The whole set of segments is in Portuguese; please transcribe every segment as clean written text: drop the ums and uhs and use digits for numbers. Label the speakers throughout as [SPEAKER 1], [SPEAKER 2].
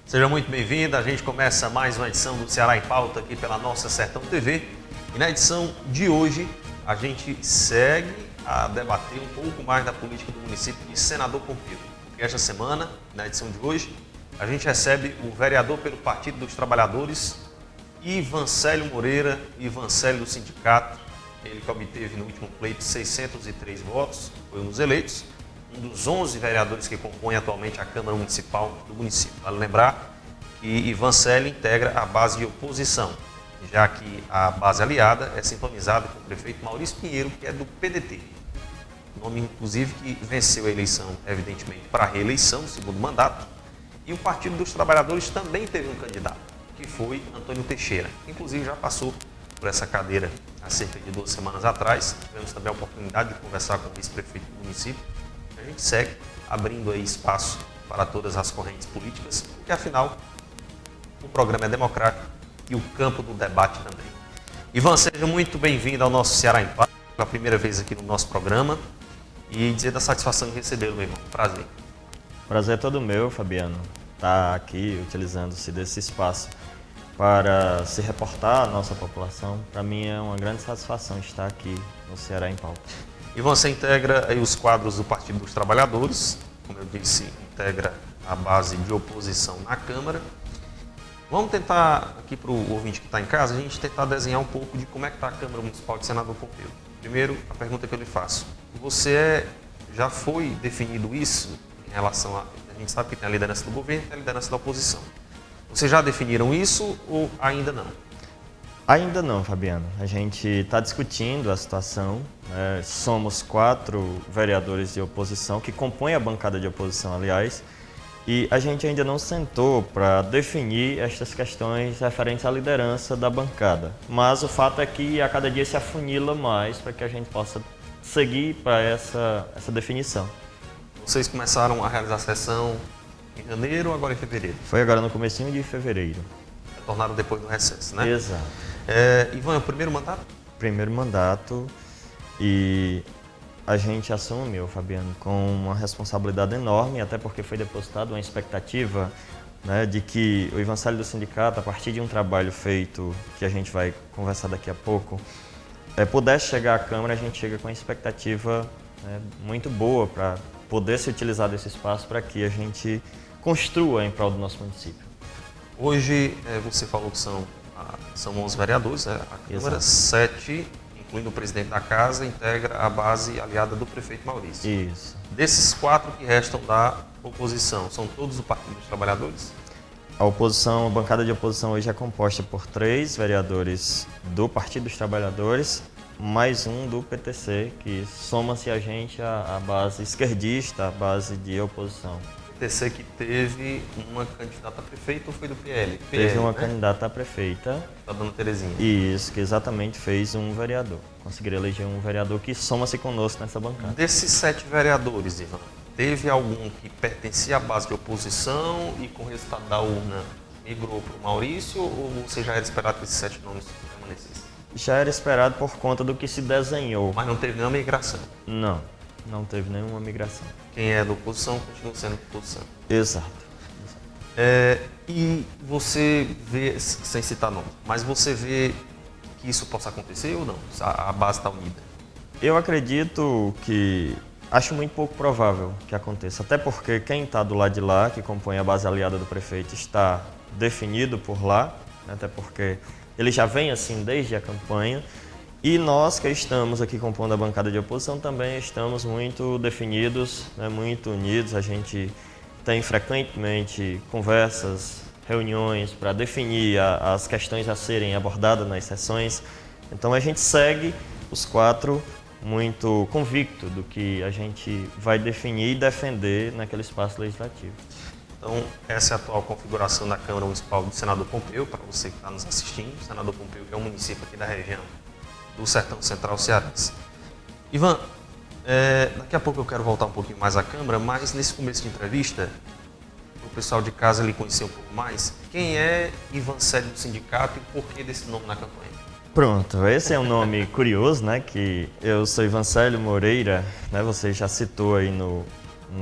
[SPEAKER 1] Seja muito bem-vindo, a gente começa mais uma edição do Ceará em Pauta aqui pela nossa Sertão TV. E na edição de hoje a gente segue a debater um pouco mais da política do município de Senador Pompeu. Porque esta semana, na edição de hoje, a gente recebe o vereador pelo Partido dos Trabalhadores, Ivancélio Moreira, Ivancélio do Sindicato. Ele que obteve no último pleito 603 votos, foi um dos eleitos. Um dos 11 vereadores que compõem atualmente a Câmara Municipal do município. Vale lembrar que Ivancélio integra a base de oposição, já que a base aliada é sintonizada com o prefeito Maurício Pinheiro, que é do PDT. Nome, inclusive, que venceu a eleição, evidentemente, para a reeleição do segundo mandato. E o Partido dos Trabalhadores também teve um candidato, que foi Antônio Teixeira, que inclusive já passou por essa cadeira há cerca de 2 semanas atrás. Tivemos também a oportunidade de conversar com o vice-prefeito do município. A gente segue abrindo aí espaço para todas as correntes políticas, porque afinal o programa é democrático e o campo do debate também. Ivan, seja muito bem-vindo ao nosso Ceará em Pauta, pela primeira vez aqui no nosso programa, e dizer da satisfação de recebê-lo, meu irmão. Prazer.
[SPEAKER 2] Prazer é todo meu, Fabiano, estar aqui utilizando-se desse espaço para se reportar à nossa população. Para mim é uma grande satisfação estar aqui no Ceará em Pauta.
[SPEAKER 1] E você integra aí os quadros do Partido dos Trabalhadores, como eu disse, integra a base de oposição na Câmara. Vamos tentar, aqui para o ouvinte que está em casa, a gente tentar desenhar um pouco de como é que está a Câmara Municipal de Senador Pompeu. Primeiro, a pergunta que eu lhe faço. Já foi definido isso em relação a gente sabe que tem a liderança do governo e a liderança da oposição. Vocês já definiram isso ou ainda não?
[SPEAKER 2] Ainda não, Fabiano. A gente está discutindo a situação. Somos 4 vereadores de oposição, que compõem a bancada de oposição, aliás, e a gente ainda não sentou para definir estas questões referentes à liderança da bancada. Mas o fato é que a cada dia se afunila mais para que a gente possa seguir para essa definição.
[SPEAKER 1] Vocês começaram a realizar a sessão em janeiro ou agora em fevereiro?
[SPEAKER 2] Foi agora no comecinho de fevereiro.
[SPEAKER 1] Retornaram depois do recesso, né?
[SPEAKER 2] Exato.
[SPEAKER 1] Ivan, é o primeiro mandato?
[SPEAKER 2] Primeiro mandato, e a gente assume, Fabiano, com uma responsabilidade enorme, até porque foi depositada uma expectativa, né, de que o Ivancélio do Sindicato, a partir de um trabalho feito, que a gente vai conversar daqui a pouco, pudesse chegar à Câmara. A gente chega com uma expectativa, né, muito boa para poder se utilizar desse espaço para que a gente construa em prol do nosso município.
[SPEAKER 1] Hoje, você falou que são 11 vereadores, né? A Câmara, 7, incluindo o presidente da casa, integra a base aliada do prefeito Maurício.
[SPEAKER 2] Isso.
[SPEAKER 1] Desses 4 que restam da oposição, são todos do Partido dos Trabalhadores?
[SPEAKER 2] A bancada de oposição hoje é composta por 3 vereadores do Partido dos Trabalhadores, mais um do PTC, que soma-se a gente à base esquerdista, a base de oposição.
[SPEAKER 1] PTC que teve uma candidata a prefeito ou foi do PL?
[SPEAKER 2] Teve uma,
[SPEAKER 1] né?
[SPEAKER 2] Candidata a prefeita.
[SPEAKER 1] Da dona Terezinha.
[SPEAKER 2] Isso, que exatamente fez um vereador. Conseguiram eleger um vereador que soma-se conosco nessa bancada.
[SPEAKER 1] Desses 7 vereadores, Ivan, teve algum que pertencia à base de oposição e com o resultado da urna migrou para o Maurício, ou você já era esperado que esses 7 nomes permanecessem?
[SPEAKER 2] Já era esperado por conta do que se desenhou.
[SPEAKER 1] Mas não teve nenhuma migração?
[SPEAKER 2] Não teve nenhuma migração.
[SPEAKER 1] Quem é da oposição continua sendo da oposição.
[SPEAKER 2] Exato.
[SPEAKER 1] E você vê, sem citar nome, mas você vê que isso possa acontecer ou não? A base está unida?
[SPEAKER 2] Eu acredito que... Acho muito pouco provável que aconteça, até porque quem está do lado de lá, que compõe a base aliada do prefeito, está definido por lá, né? Até porque ele já vem assim desde a campanha. E nós que estamos aqui compondo a bancada de oposição também estamos muito definidos, né, muito unidos. A gente tem frequentemente conversas, reuniões para definir as questões a serem abordadas nas sessões. Então a gente segue os 4 muito convicto do que a gente vai definir e defender naquele espaço legislativo.
[SPEAKER 1] Então, essa é a atual configuração da Câmara Municipal de Senador Pompeu, para você que está nos assistindo. Senador Pompeu, que é um município aqui da região do Sertão Central cearense. Ivan, daqui a pouco eu quero voltar um pouquinho mais à Câmara, mas nesse começo de entrevista, para o pessoal de casa lhe conhecer um pouco mais, quem é Ivancélio do Sindicato e o porquê desse nome na campanha?
[SPEAKER 2] Pronto, esse é um nome curioso, né? Que eu sou Ivancélio Moreira, né? Você já citou aí no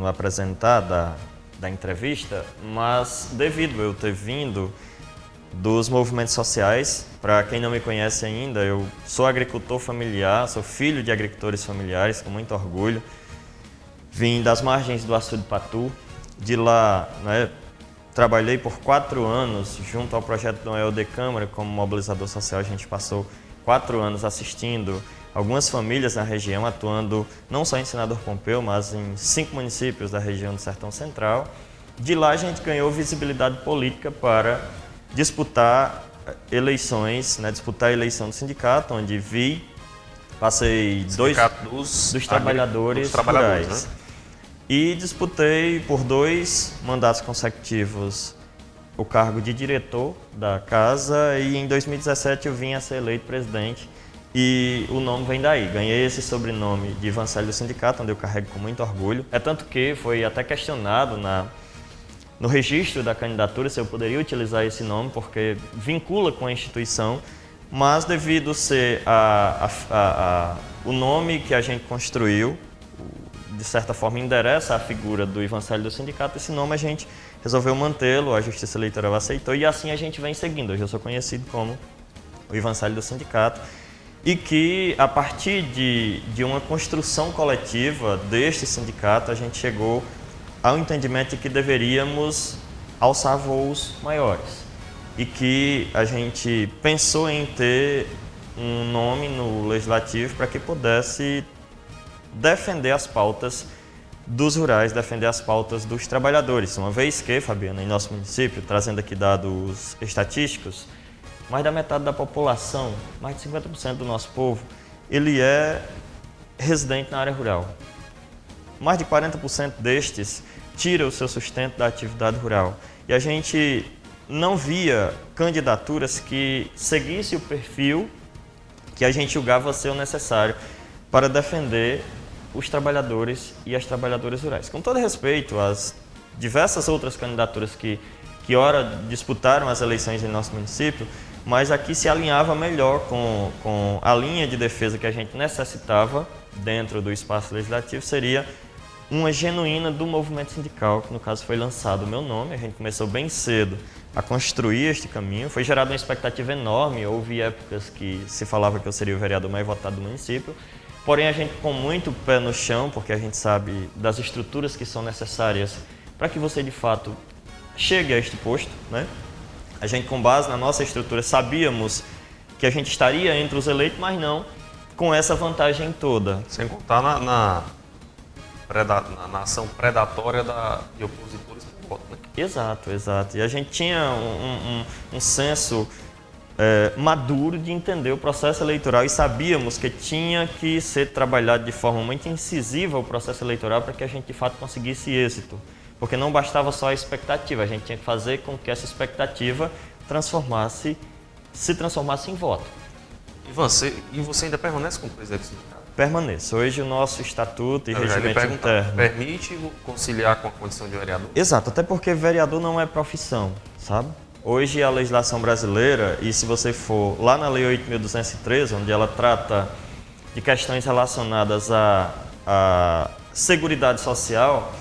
[SPEAKER 2] apresentar da entrevista, mas devido eu ter vindo dos movimentos sociais, para quem não me conhece ainda, eu sou agricultor familiar, sou filho de agricultores familiares, com muito orgulho. Vim das margens do Açude Patu, de lá, né, trabalhei por 4 anos junto ao projeto do Noel de Câmara como mobilizador social. A gente passou 4 anos assistindo algumas famílias na região, atuando não só em Senador Pompeu, mas em 5 municípios da região do Sertão Central. De lá a gente ganhou visibilidade política para disputar eleições, né, disputar a eleição do sindicato, onde passei dos trabalhadores rurais. Né? E disputei por 2 mandatos consecutivos o cargo de diretor da casa, e em 2017 eu vim a ser eleito presidente, e o nome vem daí. Ganhei esse sobrenome de Vancelli do Sindicato, onde eu carrego com muito orgulho. É tanto que foi até questionado no registro da candidatura se eu poderia utilizar esse nome, porque vincula com a instituição, mas devido ser o nome que a gente construiu, de certa forma endereça a figura do Vancelli do Sindicato, esse nome a gente resolveu mantê-lo, a Justiça Eleitoral aceitou, e assim a gente vem seguindo. Hoje eu sou conhecido como o Vancelli do Sindicato, e que a partir de uma construção coletiva deste sindicato, a gente chegou ao entendimento de que deveríamos alçar voos maiores, e que a gente pensou em ter um nome no Legislativo para que pudesse defender as pautas dos rurais, defender as pautas dos trabalhadores. Uma vez que, Fabiana, em nosso município, trazendo aqui dados estatísticos, mais da metade da população, mais de 50% do nosso povo, ele é residente na área rural. Mais de 40% destes tira o seu sustento da atividade rural. E a gente não via candidaturas que seguissem o perfil que a gente julgava ser o necessário para defender os trabalhadores e as trabalhadoras rurais. Com todo respeito às diversas outras candidaturas que ora disputaram as eleições em nosso município, mas aqui se alinhava melhor com a linha de defesa que a gente necessitava dentro do espaço legislativo, seria uma genuína do movimento sindical, que no caso foi lançado o meu nome. A gente começou bem cedo a construir este caminho, foi gerada uma expectativa enorme, houve épocas que se falava que eu seria o vereador mais votado do município, porém a gente com muito pé no chão, porque a gente sabe das estruturas que são necessárias para que você de fato chegue a este posto, né? A gente, com base na nossa estrutura, sabíamos que a gente estaria entre os eleitos, mas não com essa vantagem toda.
[SPEAKER 1] Sem contar na ação predatória de opositores por voto, né?
[SPEAKER 2] Exato. E a gente tinha um senso maduro de entender o processo eleitoral, e sabíamos que tinha que ser trabalhado de forma muito incisiva o processo eleitoral para que a gente de fato conseguisse êxito. Porque não bastava só a expectativa, a gente tinha que fazer com que essa expectativa se transformasse em voto.
[SPEAKER 1] E você ainda permanece como presidente do sindicato?
[SPEAKER 2] Permaneço. Hoje o nosso estatuto e regimento interno
[SPEAKER 1] permite conciliar com a condição de vereador?
[SPEAKER 2] Exato, até porque vereador não é profissão, sabe? Hoje a legislação brasileira, e se você for lá na Lei 8.213, onde ela trata de questões relacionadas à seguridade social,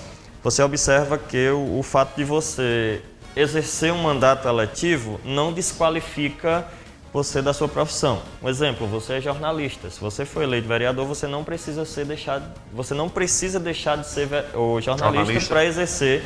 [SPEAKER 2] você observa que o fato de você exercer um mandato eletivo não desqualifica você da sua profissão. Um exemplo, você é jornalista. Se você for eleito vereador, você não precisa deixar de ser o jornalista para exercer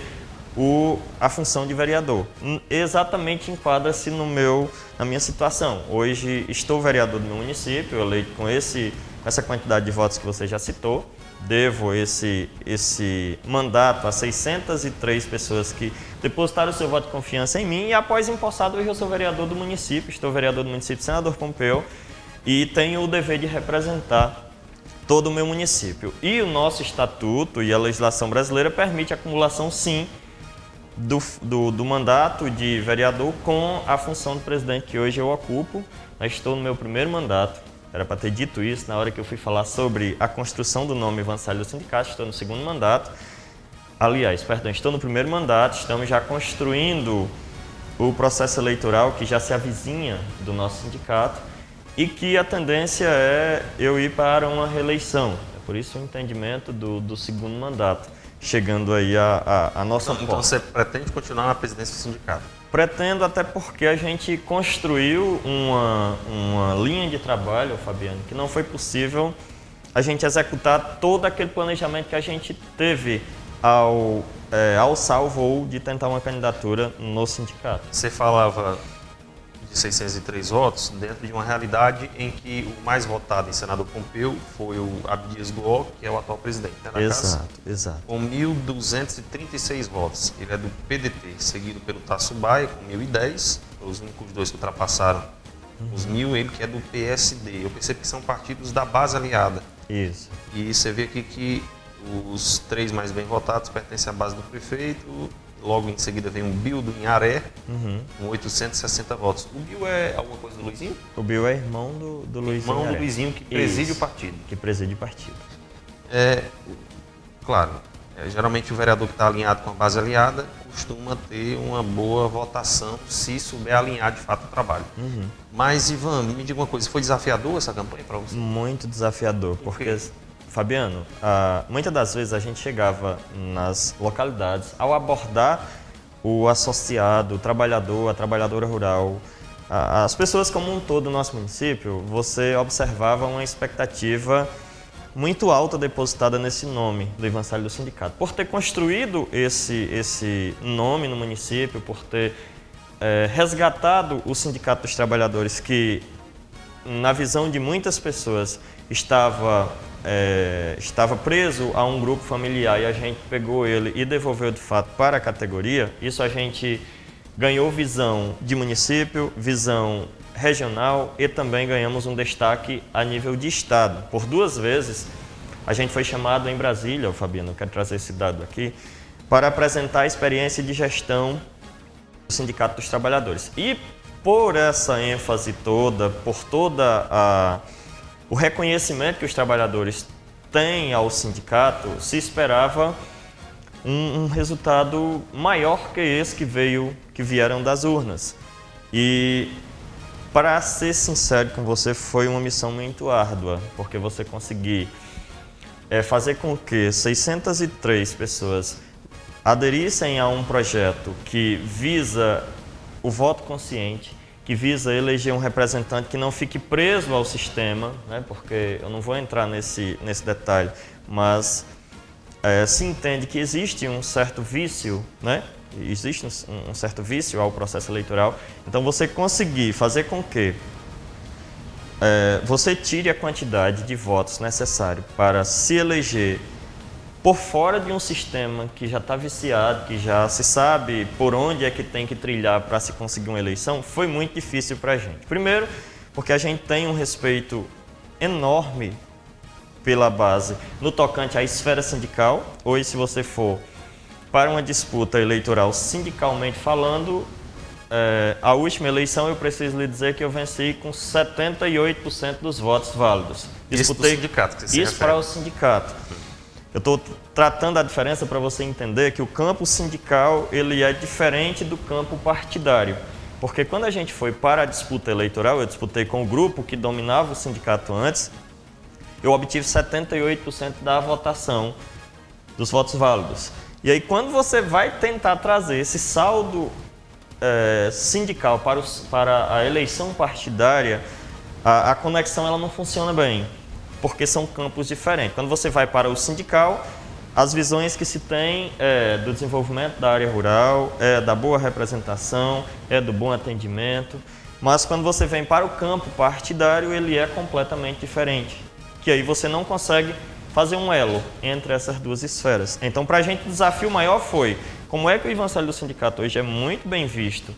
[SPEAKER 2] a função de vereador. Exatamente enquadra-se na minha situação. Hoje estou vereador do meu município, eleito com essa quantidade de votos que você já citou. Devo esse mandato a 603 pessoas que depositaram o seu voto de confiança em mim, e após empossado, hoje eu sou vereador do município, estou vereador do município Senador Pompeu, e tenho o dever de representar todo o meu município. E o nosso estatuto e a legislação brasileira permite a acumulação, sim, do mandato de vereador com a função do presidente que hoje eu ocupo. Estou no meu primeiro mandato. Era para ter dito isso na hora que eu fui falar sobre a construção do nome Vancelli do Sindicato. Estou no segundo mandato. Aliás, estou no primeiro mandato. Estamos já construindo o processo eleitoral que já se avizinha do nosso sindicato, e que a tendência é eu ir para uma reeleição. É por isso o entendimento do segundo mandato. chegando aí a nossa
[SPEAKER 1] Então
[SPEAKER 2] porta.
[SPEAKER 1] você pretende continuar na presidência do sindicato?
[SPEAKER 2] Pretendo, até porque a gente construiu uma linha de trabalho, Fabiano, que não foi possível a gente executar todo aquele planejamento que a gente teve ao alçar o voo de tentar uma candidatura no sindicato.
[SPEAKER 1] Você falava de 603 votos dentro de uma realidade em que o mais votado em senador Pompeu foi o Abdias Guo, que é o atual presidente, né, da casa,
[SPEAKER 2] Exato.
[SPEAKER 1] com 1.236 votos. Ele é do PDT, seguido pelo Tasso Baia, com 1.010, os únicos dois que ultrapassaram os 1.000, ele que é do PSD. Eu percebo que são partidos da base aliada.
[SPEAKER 2] Isso.
[SPEAKER 1] E você vê aqui que os três mais bem votados pertencem à base do prefeito. Logo em seguida vem o Bill do Inharé, com 860 votos. O Bill é alguma coisa do Luizinho?
[SPEAKER 2] O Bill é irmão do Luizinho.
[SPEAKER 1] Irmão do Luizinho, que preside o partido.
[SPEAKER 2] Que preside o partido.
[SPEAKER 1] Claro, geralmente o vereador que está alinhado com a base aliada costuma ter uma boa votação se souber alinhar de fato o trabalho. Mas, Ivan, me diga uma coisa, foi desafiador essa campanha para você?
[SPEAKER 2] Muito desafiador, porque, Fabiano, muitas das vezes a gente chegava nas localidades, ao abordar o associado, o trabalhador, a trabalhadora rural, as pessoas como um todo do nosso município, você observava uma expectativa muito alta depositada nesse nome do Ivan Salles do Sindicato. Por ter construído esse nome no município, por ter resgatado o Sindicato dos Trabalhadores, que, na visão de muitas pessoas, estava preso a um grupo familiar, e a gente pegou ele e devolveu de fato para a categoria. Isso a gente ganhou visão de município, visão regional, e também ganhamos um destaque a nível de estado. Por 2 vezes a gente foi chamado em Brasília, Fabiano, eu quero trazer esse dado aqui, para apresentar a experiência de gestão do Sindicato dos Trabalhadores. E por essa ênfase toda, por toda o reconhecimento que os trabalhadores têm ao sindicato, se esperava um resultado maior que esse que vieram das urnas. E, para ser sincero com você, foi uma missão muito árdua, porque você conseguir fazer com que 603 pessoas aderissem a um projeto que visa o voto consciente, que visa eleger um representante que não fique preso ao sistema, né? Porque eu não vou entrar nesse detalhe, mas se entende que existe um certo vício, né? Existe um certo vício ao processo eleitoral. Então, você conseguir fazer com que você tire a quantidade de votos necessário para se eleger por fora de um sistema que já está viciado, que já se sabe por onde é que tem que trilhar para se conseguir uma eleição, foi muito difícil para a gente. Primeiro, porque a gente tem um respeito enorme pela base no tocante à esfera sindical. Hoje, se você for para uma disputa eleitoral sindicalmente falando, a última eleição eu preciso lhe dizer que eu venci com 78% dos votos válidos.
[SPEAKER 1] Isso do sindicato que você se
[SPEAKER 2] Isso
[SPEAKER 1] refere.
[SPEAKER 2] para o sindicato. Eu estou tratando a diferença para você entender que o campo sindical ele é diferente do campo partidário. Porque quando a gente foi para a disputa eleitoral, eu disputei com o grupo que dominava o sindicato antes, eu obtive 78% da votação dos votos válidos. E aí, quando você vai tentar trazer esse saldo sindical para a eleição partidária, a conexão ela não funciona bem, porque são campos diferentes. Quando você vai para o sindical, as visões que se tem do desenvolvimento da área rural, da boa representação, do bom atendimento, mas quando você vem para o campo partidário, ele é completamente diferente, que aí você não consegue fazer um elo entre essas duas esferas. Então, para a gente, o desafio maior foi como é que o Ivan Salles do Sindicato hoje é muito bem visto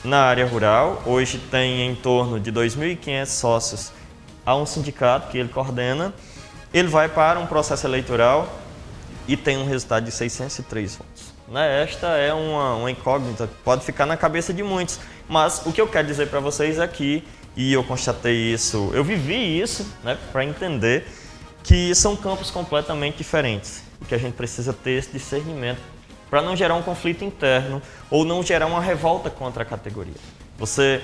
[SPEAKER 2] na área rural. Hoje tem em torno de 2.500 sócios a um sindicato que ele coordena. Ele vai para um processo eleitoral e tem um resultado de 603 votos. Esta é uma incógnita que pode ficar na cabeça de muitos, mas o que eu quero dizer para vocês aqui, e eu constatei isso, eu vivi isso, para entender que são campos completamente diferentes e que a gente precisa ter esse discernimento para não gerar um conflito interno ou não gerar uma revolta contra a categoria. Você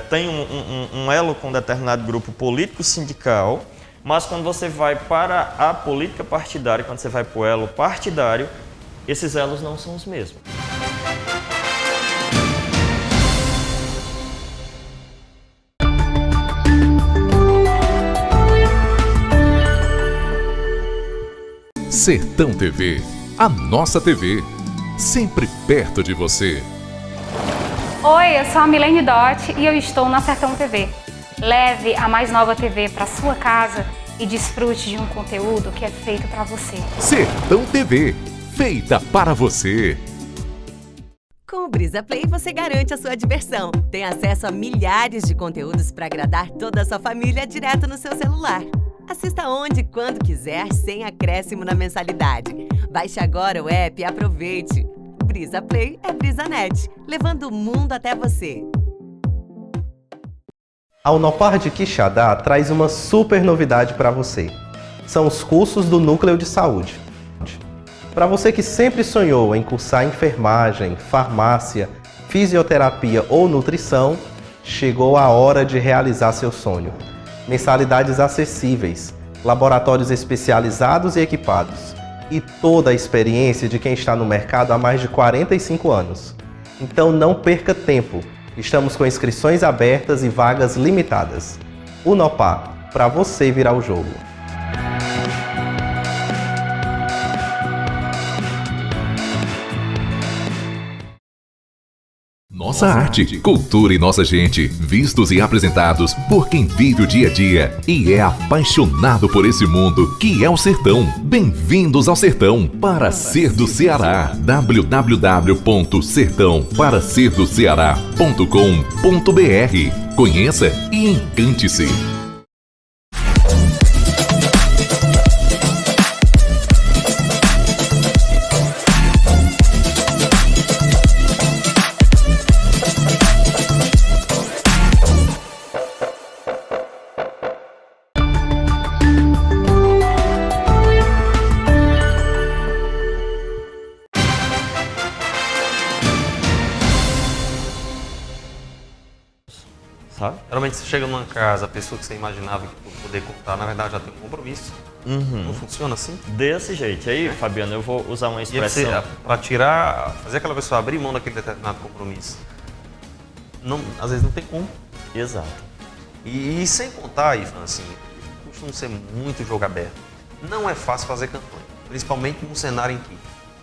[SPEAKER 2] tem um elo com um determinado grupo político sindical, Mas quando você vai para a política partidária, quando você vai para o elo partidário, esses elos não são os mesmos.
[SPEAKER 3] Sertão TV, a nossa TV, sempre perto de você.
[SPEAKER 4] Oi, eu sou a Milene Dott e eu estou na Sertão TV. Leve a mais nova TV para sua casa e desfrute de um conteúdo que é feito para você.
[SPEAKER 3] Sertão TV, feita para você.
[SPEAKER 5] Com o Brisa Play você garante a sua diversão. Tem acesso a milhares de conteúdos para agradar toda a sua família direto no seu celular. Assista onde e quando quiser, sem acréscimo na mensalidade. Baixe agora o app e aproveite. Brisa Play é BrisaNet, levando o mundo até você.
[SPEAKER 6] A Unopar de Quixadá traz uma super novidade para você. São os cursos do Núcleo de Saúde. Para você que sempre sonhou em cursar enfermagem, farmácia, fisioterapia ou nutrição, chegou a hora de realizar seu sonho. Mensalidades acessíveis, laboratórios especializados e equipados, e toda a experiência de quem está no mercado há mais de 45 anos. Então não perca tempo, estamos com inscrições abertas e vagas limitadas. Unopar, para você virar o jogo.
[SPEAKER 3] Nossa arte, cultura e nossa gente, vistos e apresentados por quem vive o dia a dia e é apaixonado por esse mundo que é o sertão. Bem-vindos ao Sertão para Ser do Ceará. www.sertãoparaserdocceará.com.br. Conheça e encante-se.
[SPEAKER 2] Sabe?
[SPEAKER 1] Geralmente você chega numa casa, a pessoa que você imaginava que poder contar, na verdade já tem um compromisso. Não funciona assim?
[SPEAKER 2] Desse jeito. Aí, Fabiano, eu vou usar uma
[SPEAKER 1] E aí
[SPEAKER 2] expressão.
[SPEAKER 1] você, para tirar, fazer aquela pessoa abrir mão daquele determinado compromisso, não, às vezes não tem como.
[SPEAKER 2] Exato.
[SPEAKER 1] E sem contar, Ivan, assim, costuma ser muito jogo aberto. Não é fácil fazer campanha, principalmente num cenário em que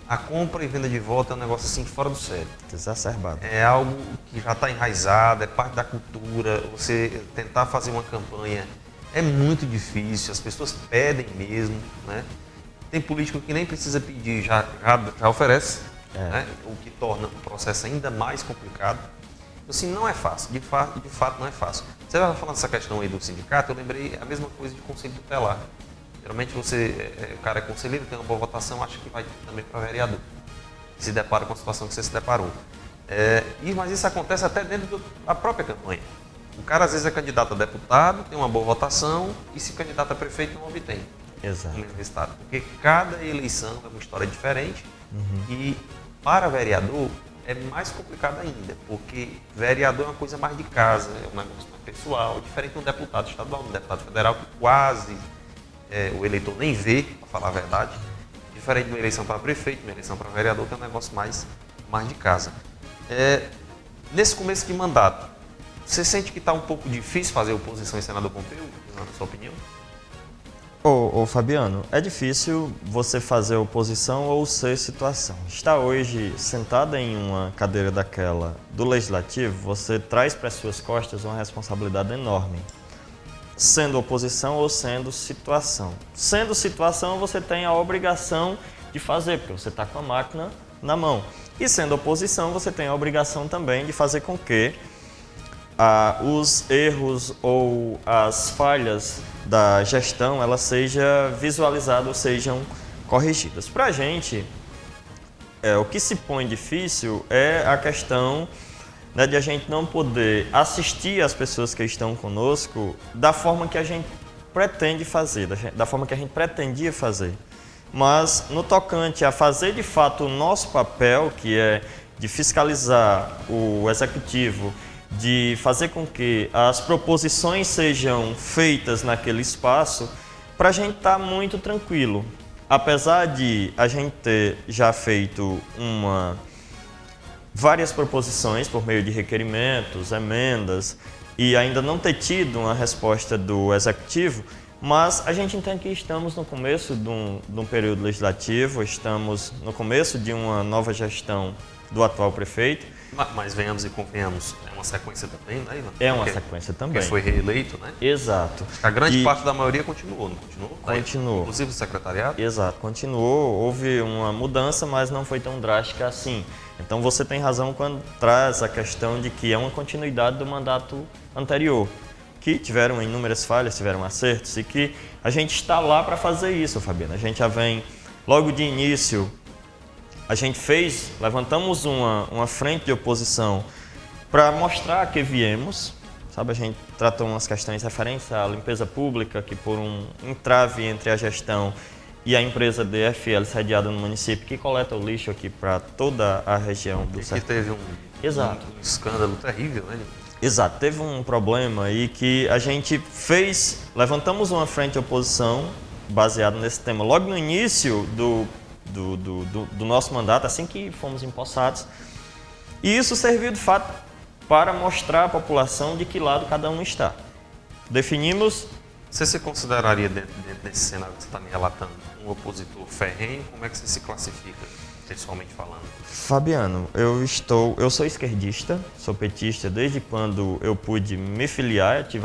[SPEAKER 1] a compra e venda de voto é um negócio assim fora do sério.
[SPEAKER 2] Exacerbado.
[SPEAKER 1] É algo que já está enraizado, é parte da cultura. Você tentar fazer uma campanha é muito difícil, as pessoas pedem mesmo, né? Tem político que nem precisa pedir, já oferece, né? O que torna o processo ainda mais complicado. Assim, não é fácil, de fato não é fácil. Você vai falando dessa questão aí do sindicato, eu lembrei a mesma coisa de conselho tutelar. Geralmente o cara é conselheiro, tem uma boa votação, acha que vai também para vereador. Se depara com a situação que você se deparou. Mas isso acontece até dentro da própria campanha. O cara às vezes é candidato a deputado, tem uma boa votação e se candidata a prefeito não obtém.
[SPEAKER 2] Exato.
[SPEAKER 1] No mesmo estado. Porque cada eleição é uma história diferente e para vereador é mais complicado ainda, porque vereador é uma coisa mais de casa, é um negócio mais pessoal, diferente de um deputado estadual, um deputado federal que quase o eleitor nem vê, para falar a verdade, diferente de uma eleição para prefeito, uma eleição para vereador, que é um negócio mais de casa. Nesse começo de mandato, você sente que está um pouco difícil fazer oposição em senador Pompeu, na sua opinião?
[SPEAKER 2] Ô Fabiano, é difícil você fazer oposição ou ser situação. Está hoje sentada em uma cadeira daquela do Legislativo, você traz para as suas costas uma responsabilidade enorme. Sendo oposição ou sendo situação. Sendo situação, você tem a obrigação de fazer, porque você está com a máquina na mão. E sendo oposição, você tem a obrigação também de fazer com que os erros ou as falhas da gestão elas sejam visualizadas ou sejam corrigidas. Para a gente, o que se põe difícil é a questão, né, de a gente não poder assistir as pessoas que estão conosco da forma que a gente pretende fazer, da forma que a gente pretendia fazer. Mas no tocante a fazer de fato o nosso papel, que é de fiscalizar o executivo, de fazer com que as proposições sejam feitas naquele espaço, para a gente estar muito tranquilo. Apesar de a gente ter já feito várias proposições por meio de requerimentos, emendas, e ainda não ter tido uma resposta do Executivo, mas a gente entende que estamos no começo de um período legislativo, estamos no começo de uma nova gestão do atual prefeito.
[SPEAKER 1] Mas venhamos e convenhamos, é uma sequência também, né, Ivan?
[SPEAKER 2] É uma sequência também.
[SPEAKER 1] Porque foi reeleito, né?
[SPEAKER 2] Exato.
[SPEAKER 1] A grande parte da maioria continuou, não continuou?
[SPEAKER 2] Continuou.
[SPEAKER 1] Inclusive o secretariado?
[SPEAKER 2] Exato, continuou. Houve uma mudança, mas não foi tão drástica assim. Então você tem razão quando traz a questão de que é uma continuidade do mandato anterior, que tiveram inúmeras falhas, tiveram acertos, e que a gente está lá para fazer isso, Fabiana. A gente já vem, logo de início, levantamos uma frente de oposição para mostrar que viemos, sabe? A gente tratou umas questões referentes à limpeza pública, que por um entrave entre a gestão e a empresa DFL sediada no município, que coleta o lixo aqui para toda a região do
[SPEAKER 1] sertão. Que teve um escândalo terrível, né?
[SPEAKER 2] Exato, teve um problema aí que a gente levantamos uma frente de oposição baseado nesse tema logo no início do nosso mandato, assim que fomos empossados. E isso serviu de fato para mostrar à população de que lado cada um está. Definimos...
[SPEAKER 1] Você se consideraria, dentro desse cenário que você está me relatando, um opositor ferrenho? Como é que você se classifica, pessoalmente falando?
[SPEAKER 2] Fabiano, eu sou esquerdista, sou petista desde quando eu pude me filiar, atingi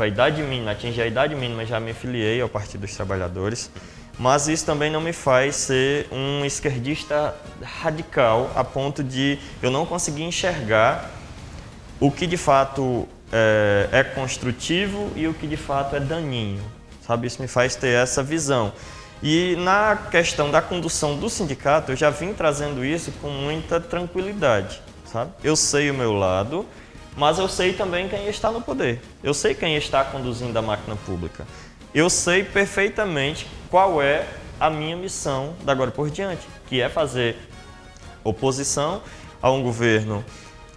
[SPEAKER 2] a idade mínima, já me filiei ao Partido dos Trabalhadores. Mas isso também não me faz ser um esquerdista radical, a ponto de eu não conseguir enxergar o que de fato é construtivo e o que de fato é daninho, sabe? Isso me faz ter essa visão. E na questão da condução do sindicato, eu já vim trazendo isso com muita tranquilidade, sabe? Eu sei o meu lado, mas eu sei também quem está no poder. Eu sei quem está conduzindo a máquina pública. Eu sei perfeitamente qual é a minha missão da agora por diante, que é fazer oposição a um governo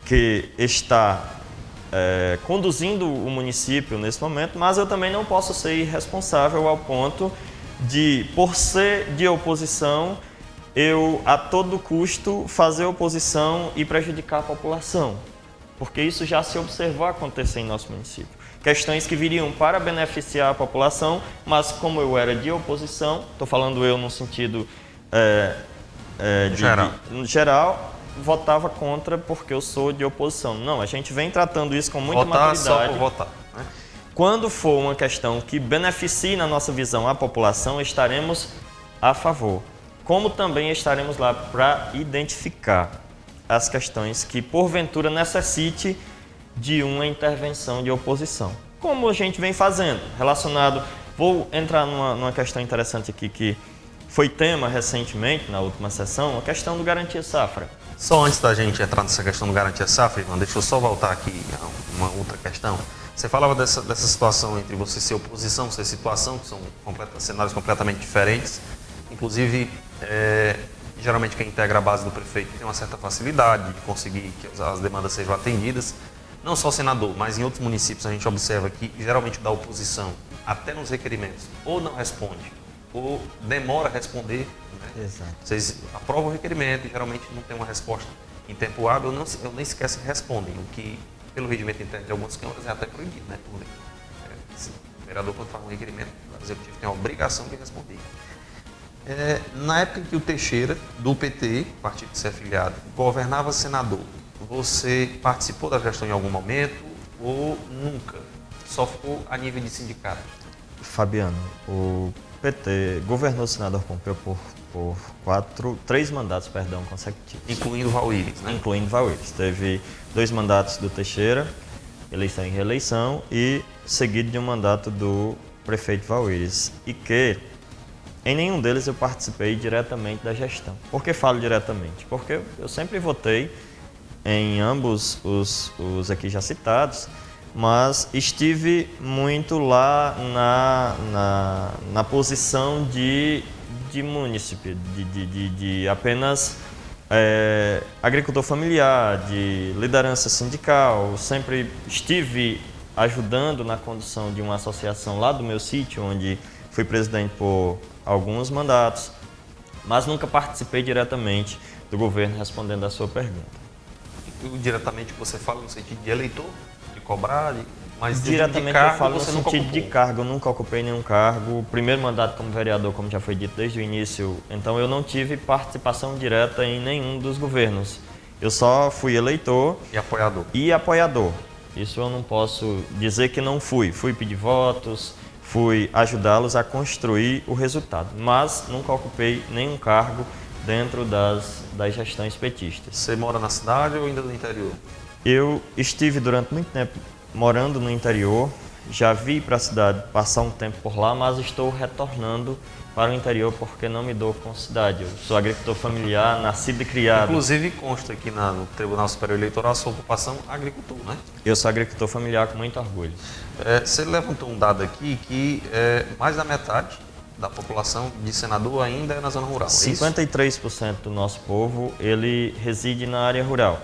[SPEAKER 2] que está conduzindo o município nesse momento, mas eu também não posso ser irresponsável ao ponto de, por ser de oposição, eu a todo custo fazer oposição e prejudicar a população, porque isso já se observou acontecer em nosso município. Questões que viriam para beneficiar a população, mas como eu era de oposição, estou falando eu no sentido geral, votava contra porque eu sou de oposição. Não, a gente vem tratando isso com muita maturidade.
[SPEAKER 1] Votar só por votar, né?
[SPEAKER 2] Quando for uma questão que beneficie, na nossa visão, a população, estaremos a favor. Como também estaremos lá para identificar as questões que, porventura, necessite de uma intervenção de oposição. Como a gente vem fazendo, relacionado... Vou entrar numa questão interessante aqui, que foi tema recentemente, na última sessão, a questão do Garantia Safra.
[SPEAKER 1] Só antes da gente entrar nessa questão do Garantia Safra, Ivan, deixa eu só voltar aqui a uma outra questão. Você falava dessa situação entre você ser oposição, ser situação, que são cenários completamente diferentes. Inclusive, geralmente quem integra a base do prefeito tem uma certa facilidade de conseguir que as demandas sejam atendidas. Não só o senador, mas em outros municípios a gente observa que geralmente da oposição, até nos requerimentos, ou não responde, ou demora a responder. Né?
[SPEAKER 2] Exato.
[SPEAKER 1] Vocês aprovam o requerimento e geralmente não tem uma resposta em tempo hábil, ou nem sequer se respondem, o que, pelo regimento interno de algumas câmaras, é até proibido, né, por lei. O vereador, quando faz um requerimento, o executivo tem a obrigação de responder. Na época em que o Teixeira, do PT, partido que você é afiliado, governava senador, você participou da gestão em algum momento ou nunca? Só ficou a nível de sindicato?
[SPEAKER 2] Fabiano, o PT governou o senador Pompeu por 3 mandatos consecutivos.
[SPEAKER 1] Incluindo Valíris, né?
[SPEAKER 2] Incluindo Valíris. Teve 2 mandatos do Teixeira, eleição e reeleição, e seguido de um mandato do prefeito Valíris. E que em nenhum deles eu participei diretamente da gestão. Por que falo diretamente? Porque eu sempre votei em ambos os aqui já citados, mas estive muito lá na posição de munícipe, de apenas agricultor familiar, de liderança sindical. Sempre estive ajudando na condução de uma associação lá do meu sítio, onde fui presidente por alguns mandatos, mas nunca participei diretamente do governo, respondendo a sua pergunta.
[SPEAKER 1] Diretamente você fala no sentido de eleitor, de cobrar, mas
[SPEAKER 2] diretamente
[SPEAKER 1] de cargo,
[SPEAKER 2] eu falo no
[SPEAKER 1] você nunca
[SPEAKER 2] sentido de
[SPEAKER 1] ocupou.
[SPEAKER 2] cargo, eu nunca ocupei nenhum cargo. Primeiro mandato como vereador, como já foi dito desde o início, então eu não tive participação direta em nenhum dos governos. Eu só fui eleitor
[SPEAKER 1] E apoiador.
[SPEAKER 2] e apoiador. Isso eu não posso dizer que não fui. Fui pedir votos, fui ajudá-los a construir o resultado, mas nunca ocupei nenhum cargo dentro das gestões petistas.
[SPEAKER 1] Você mora na cidade ou ainda no interior?
[SPEAKER 2] Eu estive durante muito tempo morando no interior, já vi para a cidade passar um tempo por lá, mas estou retornando para o interior porque não me dou com cidade. Eu sou agricultor familiar, nascido e criado.
[SPEAKER 1] Inclusive consta aqui no Tribunal Superior Eleitoral a sua ocupação agricultor, né?
[SPEAKER 2] Eu sou agricultor familiar com muito orgulho.
[SPEAKER 1] Você levantou um dado aqui que mais da metade da população de Senador ainda é na zona rural.
[SPEAKER 2] 53% do nosso povo ele reside na área rural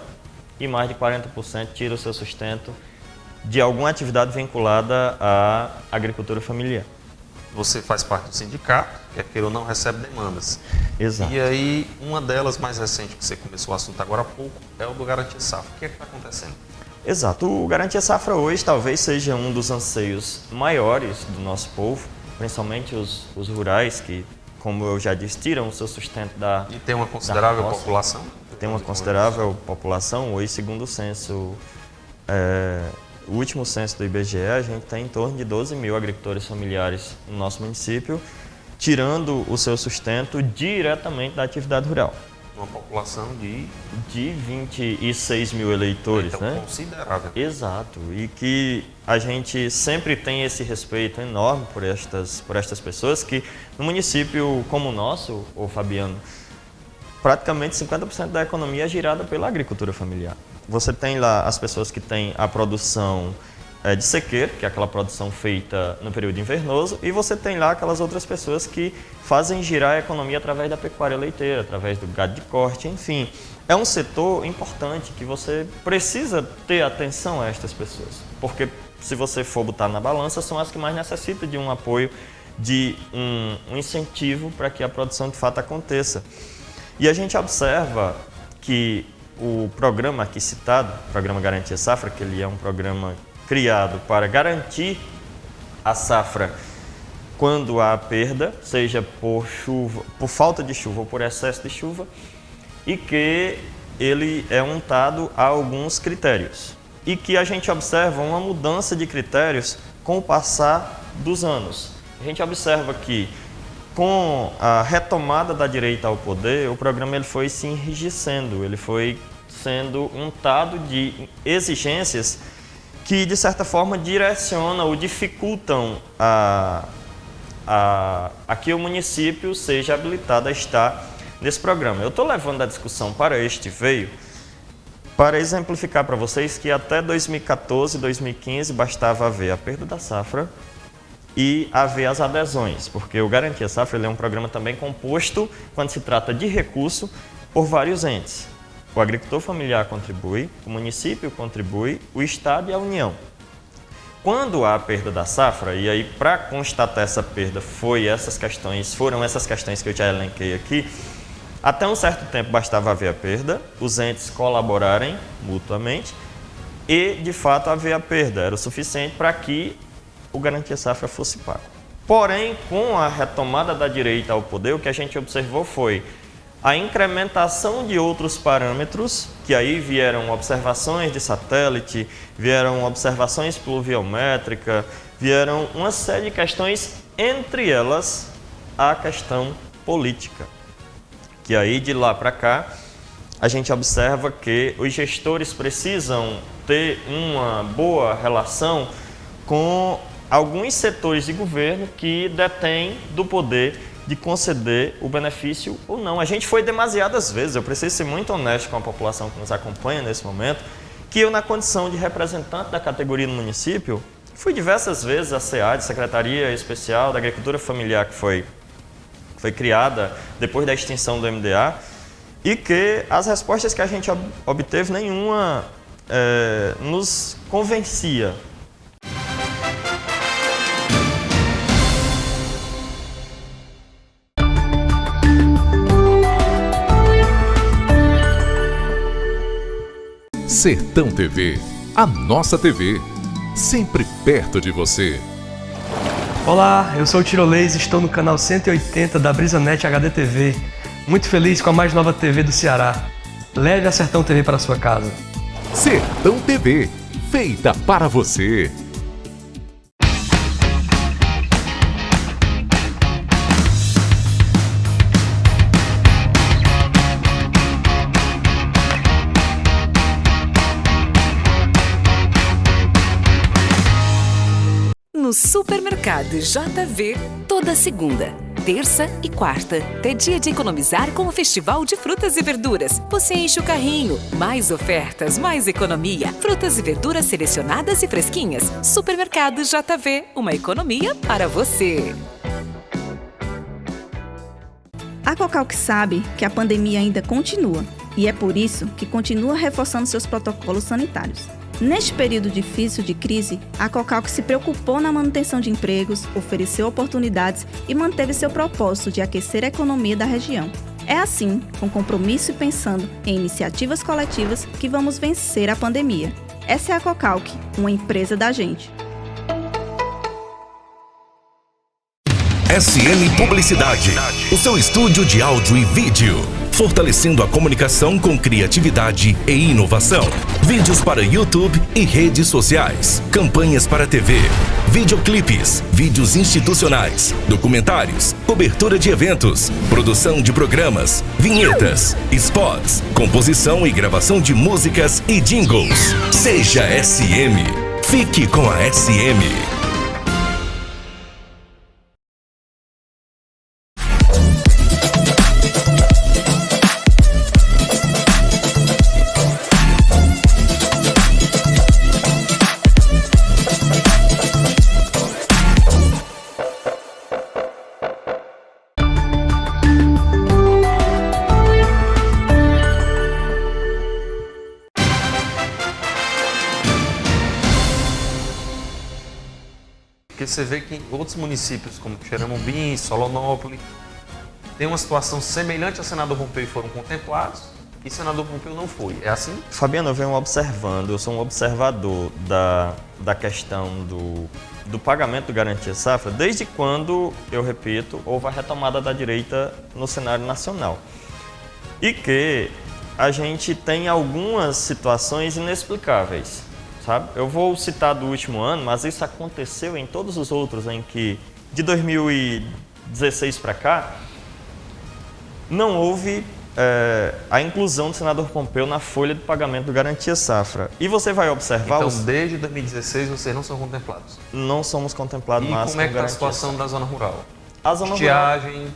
[SPEAKER 2] e mais de 40% tira o seu sustento de alguma atividade vinculada à agricultura familiar.
[SPEAKER 1] Você faz parte do sindicato, quer queira ou não, recebe demandas.
[SPEAKER 2] Exato.
[SPEAKER 1] E aí, uma delas mais recente, que você começou o assunto agora há pouco, é o do Garantia Safra. O que é que está acontecendo?
[SPEAKER 2] Exato. O Garantia Safra hoje talvez seja um dos anseios maiores do nosso povo, principalmente os rurais, que, como eu já disse, tiram o seu sustento da
[SPEAKER 1] E tem uma considerável
[SPEAKER 2] roça.
[SPEAKER 1] população?
[SPEAKER 2] Tem uma considerável população. Hoje, segundo o censo, o último censo do IBGE, a gente tem em torno de 12 mil agricultores familiares no nosso município, tirando o seu sustento diretamente da atividade rural.
[SPEAKER 1] Uma população de
[SPEAKER 2] 26 mil eleitores,
[SPEAKER 1] então,
[SPEAKER 2] né?
[SPEAKER 1] considerável.
[SPEAKER 2] Exato, e que a gente sempre tem esse respeito enorme por estas pessoas que no município como o nosso, ô Fabiano, praticamente 50% da economia é girada pela agricultura familiar. Você tem lá as pessoas que têm a produção de sequeiro, que é aquela produção feita no período invernoso, e você tem lá aquelas outras pessoas que fazem girar a economia através da pecuária leiteira, através do gado de corte, enfim. É um setor importante que você precisa ter atenção a estas pessoas, porque se você for botar na balança, são as que mais necessitam de um apoio, de um incentivo para que a produção de fato aconteça. E a gente observa que o programa aqui citado, o Programa Garantia Safra, que ele é um programa criado para garantir a safra quando há perda, seja por chuva, por falta de chuva ou por excesso de chuva, e que ele é untado a alguns critérios. E que a gente observa uma mudança de critérios com o passar dos anos. A gente observa que com a retomada da direita ao poder, o programa ele foi se enrijecendo, ele foi sendo untado de exigências que, de certa forma, direcionam ou dificultam a que o município seja habilitado a estar nesse programa. Eu estou levando a discussão para este veio para exemplificar para vocês que até 2014, 2015, bastava haver a perda da safra e haver as adesões, porque o Garantia Safra ele é um programa também composto, quando se trata de recurso, por vários entes. O agricultor familiar contribui, o município contribui, o Estado e a União. Quando há a perda da safra, e aí para constatar essa perda foram essas questões que eu já elenquei aqui, até um certo tempo bastava haver a perda, os entes colaborarem mutuamente e de fato haver a perda, era o suficiente para que o Garantia Safra fosse pago. Porém, com a retomada da direita ao poder, o que a gente observou foi a incrementação de outros parâmetros, que aí vieram observações de satélite, vieram observações pluviométricas, vieram uma série de questões, entre elas a questão política. Que aí de lá para cá a gente observa que os gestores precisam ter uma boa relação com alguns setores de governo que detêm do poder de conceder o benefício ou não. A gente foi demasiadas vezes, eu preciso ser muito honesto com a população que nos acompanha nesse momento, que eu, na condição de representante da categoria no município, fui diversas vezes à SEAD, Secretaria Especial da Agricultura Familiar, que foi criada depois da extinção do MDA, e que as respostas que a gente obteve, nenhuma nos convencia.
[SPEAKER 3] Sertão TV, a nossa TV, sempre perto de você.
[SPEAKER 7] Olá, eu sou o Tirolês e estou no canal 180 da BrisaNet HD TV. Muito feliz com a mais nova TV do Ceará. Leve a Sertão TV para a sua casa.
[SPEAKER 3] Sertão TV, feita para você.
[SPEAKER 8] No Supermercado JV, toda segunda, terça e quarta. É dia de economizar com o Festival de Frutas e Verduras. Você enche o carrinho. Mais ofertas, mais economia. Frutas e verduras selecionadas e fresquinhas. Supermercado JV, uma economia para você.
[SPEAKER 9] A Cocalc sabe que a pandemia ainda continua e é por isso que continua reforçando seus protocolos sanitários. Neste período difícil de crise, a Cocalc se preocupou na manutenção de empregos, ofereceu oportunidades e manteve seu propósito de aquecer a economia da região. É assim, com compromisso e pensando em iniciativas coletivas, que vamos vencer a pandemia. Essa é a Cocalc, uma empresa da gente.
[SPEAKER 10] SM Publicidade, o seu estúdio de áudio e vídeo. Fortalecendo a comunicação com criatividade e inovação. Vídeos para YouTube e redes sociais. Campanhas para TV. Videoclipes. Vídeos institucionais. Documentários. Cobertura de eventos. Produção de programas. Vinhetas. Spots. Composição e gravação de músicas e jingles. Seja SM. Fique com a SM.
[SPEAKER 1] Porque você vê que em outros municípios, como Xeramobim, Solonópolis, tem uma situação semelhante ao Senador Pompeu e foram contemplados, e Senador Pompeu não foi. É assim?
[SPEAKER 2] Fabiano, eu venho observando, eu sou um observador da questão do pagamento do Garantia Safra, desde quando, eu repito, houve a retomada da direita no cenário nacional. E que a gente tem algumas situações inexplicáveis. Sabe? Eu vou citar do último ano, mas isso aconteceu em todos os outros, em que de 2016 para cá não houve a inclusão do senador Pompeu na folha de pagamento do Garantia Safra. E você vai observar...
[SPEAKER 1] Então, desde 2016 vocês não são contemplados?
[SPEAKER 2] Não somos contemplados mais.
[SPEAKER 1] E como é que está a situação da zona rural?
[SPEAKER 2] A zona
[SPEAKER 1] estiagem...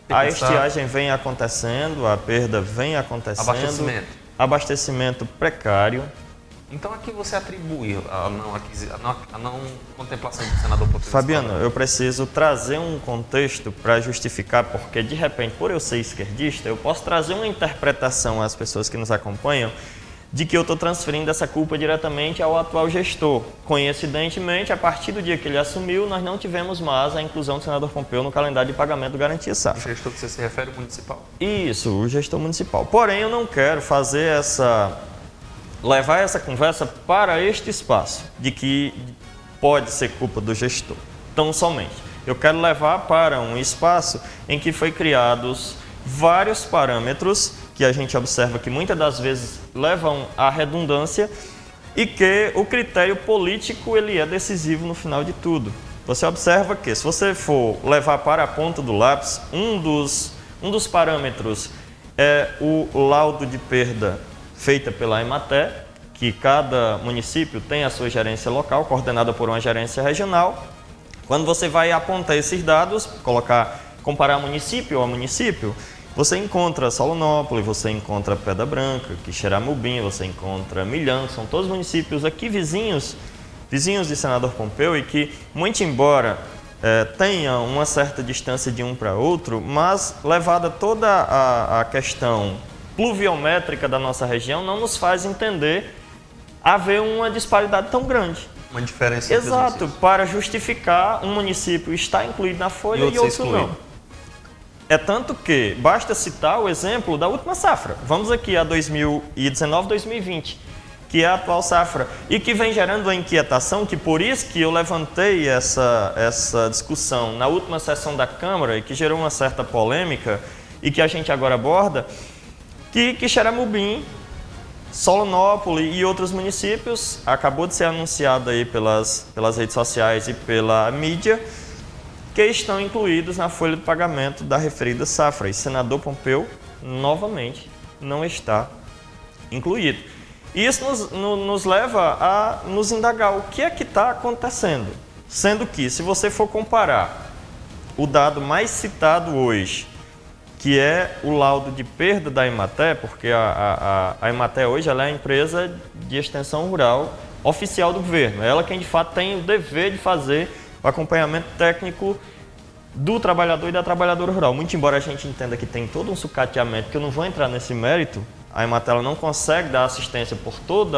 [SPEAKER 2] A estiagem vem acontecendo, a perda vem acontecendo.
[SPEAKER 1] Abastecimento?
[SPEAKER 2] Abastecimento precário.
[SPEAKER 1] Então, a que você atribui a não contemplação do senador Pompeu?
[SPEAKER 2] Fabiano, eu preciso trazer um contexto para justificar, porque de repente, por eu ser esquerdista, eu posso trazer uma interpretação às pessoas que nos acompanham de que eu estou transferindo essa culpa diretamente ao atual gestor. Coincidentemente, a partir do dia que ele assumiu, nós não tivemos mais a inclusão do senador Pompeu no calendário de pagamento do Garantia Safra.
[SPEAKER 1] O gestor que você se refere, o municipal?
[SPEAKER 2] Isso, o gestor municipal. Porém, eu não quero fazer levar essa conversa para este espaço, de que pode ser culpa do gestor, tão somente. Eu quero levar para um espaço em que foi criados vários parâmetros que a gente observa que muitas das vezes levam à redundância e que o critério político ele é decisivo no final de tudo. Você observa que, se você for levar para a ponta do lápis, um dos parâmetros é o laudo de perda feita pela Emater, que cada município tem a sua gerência local, coordenada por uma gerência regional. Quando você vai apontar esses dados, comparar município a município, você encontra Solonópolis, você encontra Pedra Branca, Quixeramobim, você encontra Milhão, são todos municípios aqui vizinhos de Senador Pompeu e que, muito embora tenha uma certa distância de um para outro, mas levada toda a questão pluviométrica da nossa região, não nos faz entender haver uma disparidade tão grande.
[SPEAKER 1] Uma diferença.
[SPEAKER 2] Exato, para justificar um município estar incluído na folha e outro não. É tanto que basta citar o exemplo da última safra. Vamos aqui a 2019, 2020. que é a atual safra, e que vem gerando a inquietação, que por isso que eu levantei essa discussão na última sessão da Câmara, e que gerou uma certa polêmica, e que a gente agora aborda, que Quixeramobim, Solonópolis e outros municípios, acabou de ser anunciado aí pelas redes sociais e pela mídia, que estão incluídos na folha de pagamento da referida safra. E senador Pompeu, novamente, não está incluído. E isso nos leva a nos indagar o que é que está acontecendo. Sendo que, se você for comparar o dado mais citado hoje, que é o laudo de perda da Emater, porque a Emater hoje ela é a empresa de extensão rural oficial do governo. Ela quem de fato tem o dever de fazer o acompanhamento técnico do trabalhador e da trabalhadora rural. Muito embora a gente entenda que tem todo um sucateamento, que eu não vou entrar nesse mérito, a Emater ela não consegue dar assistência por todo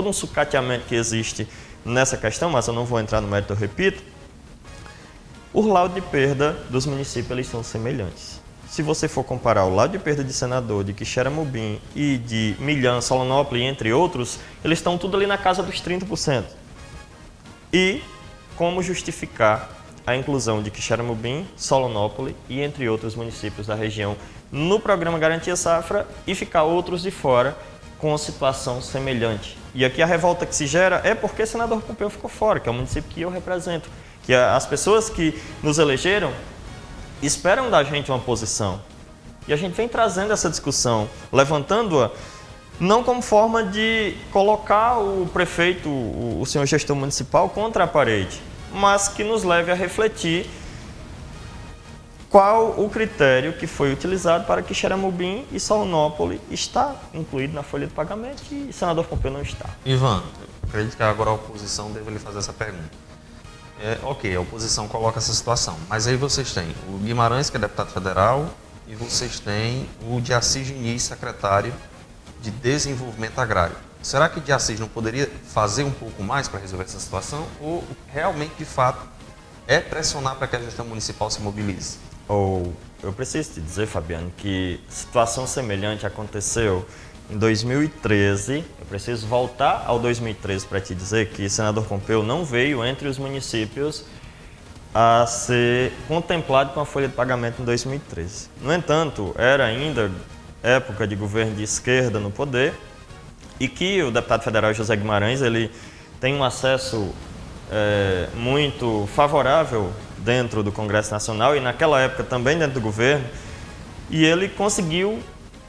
[SPEAKER 2] um sucateamento que existe nessa questão, mas eu não vou entrar no mérito, eu repito. O laudo de perda dos municípios eles são semelhantes. Se você for comparar o laudo de perda de Senador, de Quixeramobim e de Milhã, Solonópolis, entre outros, eles estão tudo ali na casa dos 30%. E como justificar a inclusão de Quixeramobim, Solonópolis e entre outros municípios da região no programa Garantia Safra e ficar outros de fora com situação semelhante? E aqui a revolta que se gera é porque Senador Pompeu ficou fora, que é o município que eu represento. Que as pessoas que nos elegeram esperam da gente uma posição. E a gente vem trazendo essa discussão, levantando-a, não como forma de colocar o prefeito, o senhor gestor municipal, contra a parede, mas que nos leve a refletir qual o critério que foi utilizado para que Quixeramobim e Solonópolis está incluído na folha de pagamento e Senador Pompeu não está.
[SPEAKER 1] Ivan, acredito que agora a oposição deve lhe fazer essa pergunta. Ok, a oposição coloca essa situação, mas aí vocês têm o Guimarães, que é deputado federal, e vocês têm o de Assis Diniz, secretário de Desenvolvimento Agrário. Será que de Assis não poderia fazer um pouco mais para resolver essa situação? Ou realmente, de fato, é pressionar para que a gestão municipal se mobilize?
[SPEAKER 2] Eu preciso te dizer, Fabiano, que situação semelhante aconteceu em 2013, eu preciso voltar ao 2013 para te dizer que Senador Pompeu não veio entre os municípios a ser contemplado com a folha de pagamento em 2013. No entanto, era ainda época de governo de esquerda no poder e que o deputado federal José Guimarães ele tem um acesso muito favorável dentro do Congresso Nacional e naquela época também dentro do governo, e ele conseguiu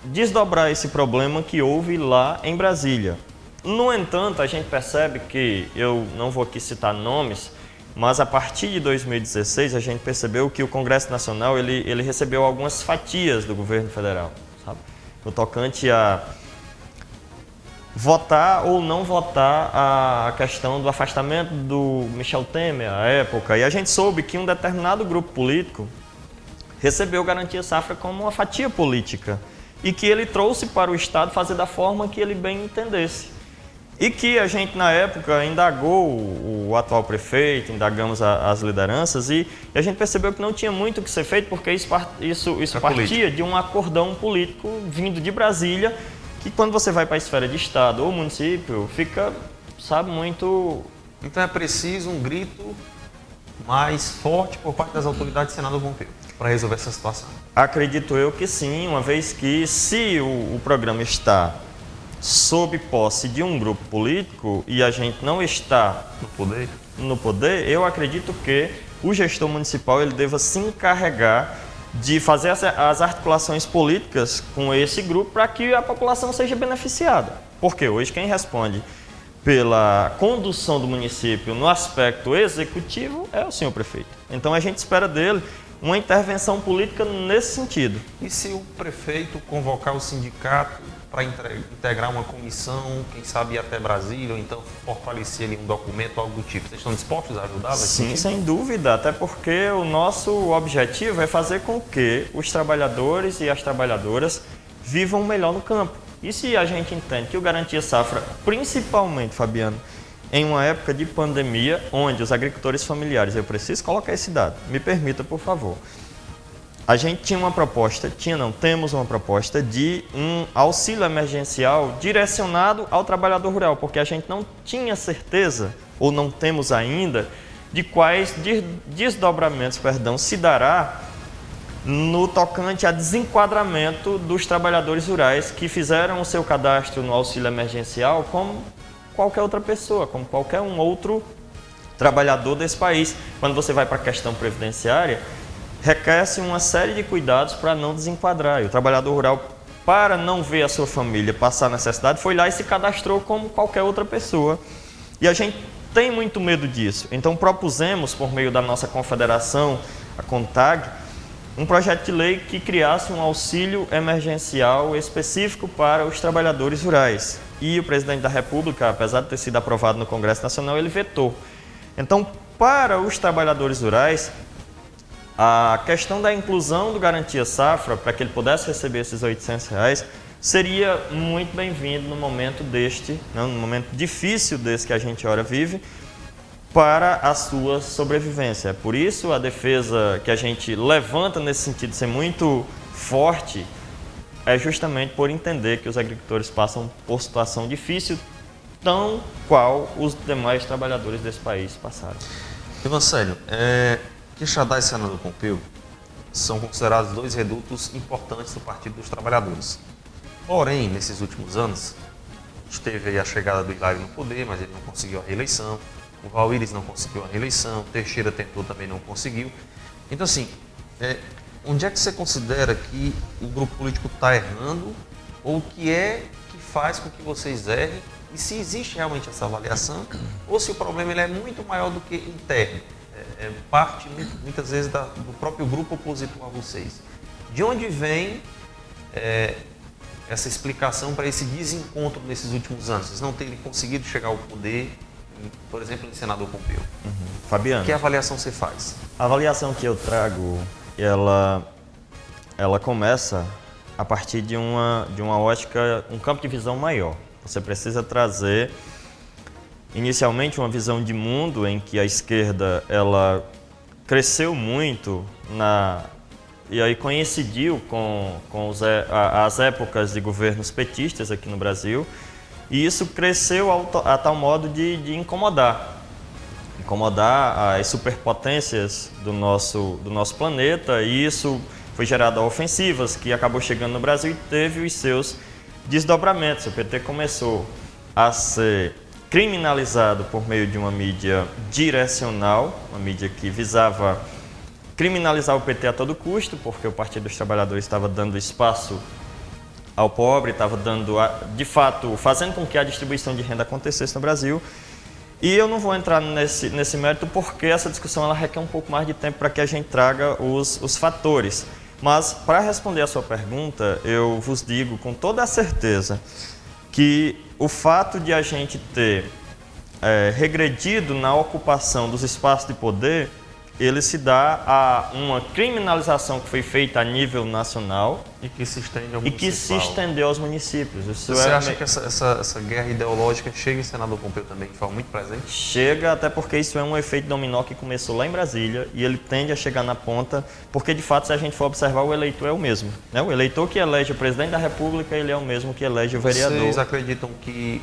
[SPEAKER 2] desdobrar esse problema que houve lá em Brasília. No entanto, a gente percebe que, eu não vou aqui citar nomes, mas a partir de 2016 a gente percebeu que o Congresso Nacional ele recebeu algumas fatias do governo federal, sabe? No tocante a votar ou não votar a questão do afastamento do Michel Temer à época. E a gente soube que um determinado grupo político recebeu Garantia Safra como uma fatia política e que ele trouxe para o Estado fazer da forma que ele bem entendesse. E que a gente, na época, indagou o atual prefeito, indagamos as lideranças e a gente percebeu que não tinha muito o que ser feito porque isso partia de um acordão político vindo de Brasília, que quando você vai para a esfera de Estado ou município, fica, sabe, muito...
[SPEAKER 1] Então é preciso um grito mais forte por parte das autoridades do Senado Pompeu para resolver essa situação?
[SPEAKER 2] Acredito eu que sim, uma vez que se o programa está sob posse de um grupo político e a gente não está no poder, eu acredito que o gestor municipal ele deva se encarregar de fazer as articulações políticas com esse grupo para que a população seja beneficiada. Porque hoje quem responde pela condução do município no aspecto executivo é o senhor prefeito. Então a gente espera dele uma intervenção política nesse sentido.
[SPEAKER 1] E se o prefeito convocar o sindicato para integrar uma comissão, quem sabe ir até Brasília, ou então fortalecer ali um documento, algo do tipo? Vocês estão dispostos a ajudá-lo?
[SPEAKER 2] Sim, sem dúvida, até porque o nosso objetivo é fazer com que os trabalhadores e as trabalhadoras vivam melhor no campo. E se a gente entende que o Garantia Safra, principalmente, Fabiano, em uma época de pandemia, onde os agricultores familiares, eu preciso colocar esse dado, me permita, por favor, a gente tinha uma proposta, temos uma proposta de um auxílio emergencial direcionado ao trabalhador rural, porque a gente não tinha certeza, ou não temos ainda, de quais desdobramentos, se dará no tocante a desenquadramento dos trabalhadores rurais que fizeram o seu cadastro no auxílio emergencial como qualquer outra pessoa, como qualquer um outro trabalhador desse país. Quando você vai para a questão previdenciária, requer-se uma série de cuidados para não desenquadrar. E o trabalhador rural, para não ver a sua família passar necessidade, foi lá e se cadastrou como qualquer outra pessoa. E a gente tem muito medo disso. Então propusemos, por meio da nossa confederação, a CONTAG, um projeto de lei que criasse um auxílio emergencial específico para os trabalhadores rurais. E o presidente da República, apesar de ter sido aprovado no Congresso Nacional, ele vetou. Então, para os trabalhadores rurais, a questão da inclusão do Garantia Safra, para que ele pudesse receber esses R$800, seria muito bem-vindo no momento no momento difícil desse que a gente ora vive, para a sua sobrevivência. Por isso, a defesa que a gente levanta nesse sentido de ser muito forte é justamente por entender que os agricultores passam por situação difícil, tão qual os demais trabalhadores desse país passaram.
[SPEAKER 1] Evancelho, Quixadá e Senador Pompeu são considerados dois redutos importantes do Partido dos Trabalhadores. Porém, nesses últimos anos, a gente teve aí a chegada do Hilário no poder, mas ele não conseguiu a reeleição. O Valíris não conseguiu a reeleição, o Teixeira tentou, também não conseguiu. Então, assim, onde é que você considera que o grupo político está errando, ou o que é que faz com que vocês errem, e se existe realmente essa avaliação, ou se o problema ele é muito maior do que interno, parte muitas vezes do próprio grupo opositor a vocês. De onde vem essa explicação para esse desencontro nesses últimos anos? Vocês não terem conseguido chegar ao poder, por exemplo, em Senador Pompeu.
[SPEAKER 2] Fabiano,
[SPEAKER 1] que avaliação você faz?
[SPEAKER 2] A avaliação que eu trago, ela começa a partir de uma ótica, um campo de visão maior. Você precisa trazer, inicialmente, uma visão de mundo em que a esquerda ela cresceu muito e aí coincidiu com as épocas de governos petistas aqui no Brasil. E isso cresceu a tal modo de incomodar as superpotências do nosso planeta, e isso foi gerado a ofensivas que acabou chegando no Brasil e teve os seus desdobramentos. O PT começou a ser criminalizado por meio de uma mídia direcional, uma mídia que visava criminalizar o PT a todo custo, porque o Partido dos Trabalhadores estava dando espaço ao pobre, estava dando, de fato, fazendo com que a distribuição de renda acontecesse no Brasil. E eu não vou entrar nesse mérito porque essa discussão ela requer um pouco mais de tempo para que a gente traga os fatores. Mas, para responder a sua pergunta, eu vos digo com toda a certeza que o fato de a gente ter regredido na ocupação dos espaços de poder, ele se dá a uma criminalização que foi feita a nível nacional
[SPEAKER 1] e que se
[SPEAKER 2] estendeu aos municípios.
[SPEAKER 1] Você acha que essa guerra ideológica chega em Senador Pompeu também, que foi muito presente?
[SPEAKER 2] Chega, até porque isso é um efeito dominó que começou lá em Brasília e ele tende a chegar na ponta, porque de fato, se a gente for observar, o eleitor é o mesmo, né? O eleitor que elege o presidente da República, ele é o mesmo que elege o vereador.
[SPEAKER 1] Vocês acreditam que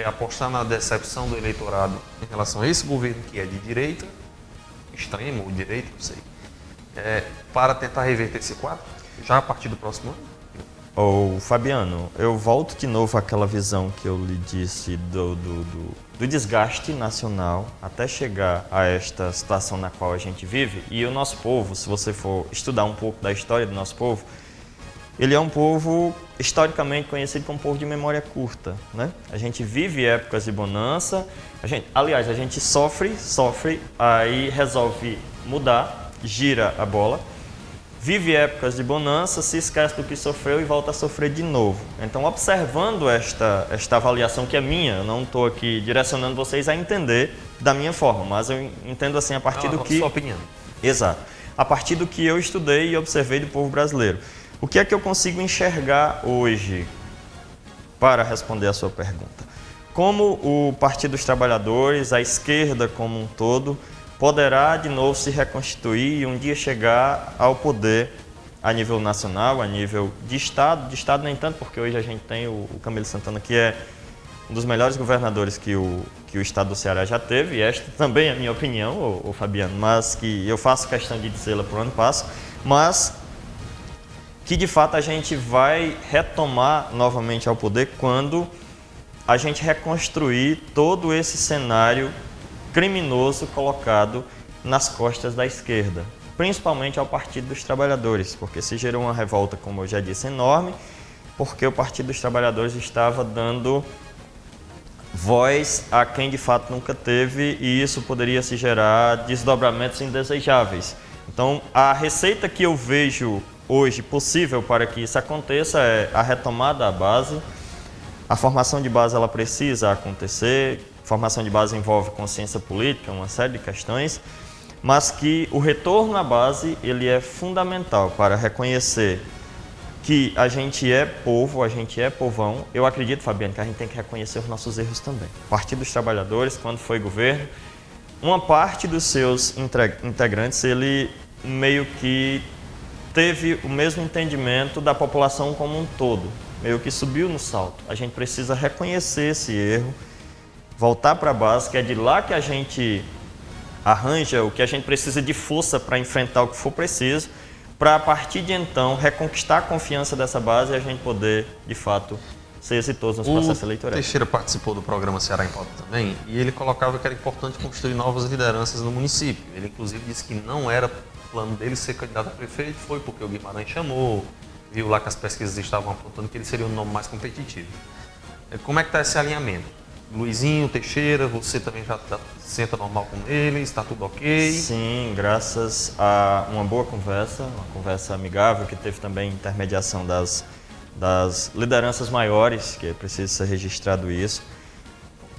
[SPEAKER 1] apostar na decepção do eleitorado em relação a esse governo que é de direita, extremo ou direito, não sei, para tentar reverter esse quadro, já a partir do próximo ano?
[SPEAKER 2] Fabiano, eu volto de novo àquela visão que eu lhe disse do desgaste nacional até chegar a esta situação na qual a gente vive. E o nosso povo, se você for estudar um pouco da história do nosso povo, ele é um povo historicamente conhecido como povo de memória curta, né? A gente vive épocas de bonança, a gente sofre, aí resolve mudar, gira a bola, vive épocas de bonança, se esquece do que sofreu e volta a sofrer de novo. Então, observando esta avaliação que é minha, eu não estou aqui direcionando vocês a entender da minha forma, mas eu entendo assim a partir do que...
[SPEAKER 1] sua opinião.
[SPEAKER 2] Exato. A partir do que eu estudei e observei do povo brasileiro. O que é que eu consigo enxergar hoje para responder a sua pergunta? Como o Partido dos Trabalhadores, a esquerda como um todo, poderá de novo se reconstituir e um dia chegar ao poder a nível nacional, a nível de Estado nem tanto, porque hoje a gente tem o Camilo Santana, que é um dos melhores governadores que o Estado do Ceará já teve, e esta também é a minha opinião, o Fabiano, mas que eu faço questão de dizê-la por onde passo, mas que de fato a gente vai retomar novamente ao poder quando a gente reconstruir todo esse cenário criminoso colocado nas costas da esquerda, principalmente ao Partido dos Trabalhadores, porque se gerou uma revolta, como eu já disse, enorme, porque o Partido dos Trabalhadores estava dando voz a quem de fato nunca teve, e isso poderia se gerar desdobramentos indesejáveis. Então, a receita que eu vejo hoje possível para que isso aconteça é a retomada da base. A formação de base ela precisa acontecer, formação de base envolve consciência política, uma série de questões, mas que o retorno à base ele é fundamental para reconhecer que a gente é povo, a gente é povão. Eu acredito, Fabiano, que a gente tem que reconhecer os nossos erros também. O Partido dos Trabalhadores, quando foi governo, uma parte dos seus integrantes, ele meio que teve o mesmo entendimento da população como um todo, meio que subiu no salto. A gente precisa reconhecer esse erro, voltar para a base, que é de lá que a gente arranja o que a gente precisa de força para enfrentar o que for preciso, para a partir de então reconquistar a confiança dessa base e a gente poder, de fato, ser exitoso nos processos eleitorais.
[SPEAKER 1] O Teixeira participou do programa Ceará em Pauta também, e ele colocava que era importante construir novas lideranças no município. Ele inclusive disse que não era plano dele ser candidato a prefeito, foi porque o Guimarães chamou, viu lá que as pesquisas estavam apontando que ele seria o nome mais competitivo. Como é que está esse alinhamento? Luizinho, Teixeira, você também já senta normal com ele, está tudo ok?
[SPEAKER 2] Sim, graças a uma boa conversa, uma conversa amigável, que teve também intermediação das lideranças maiores, que é preciso ser registrado isso.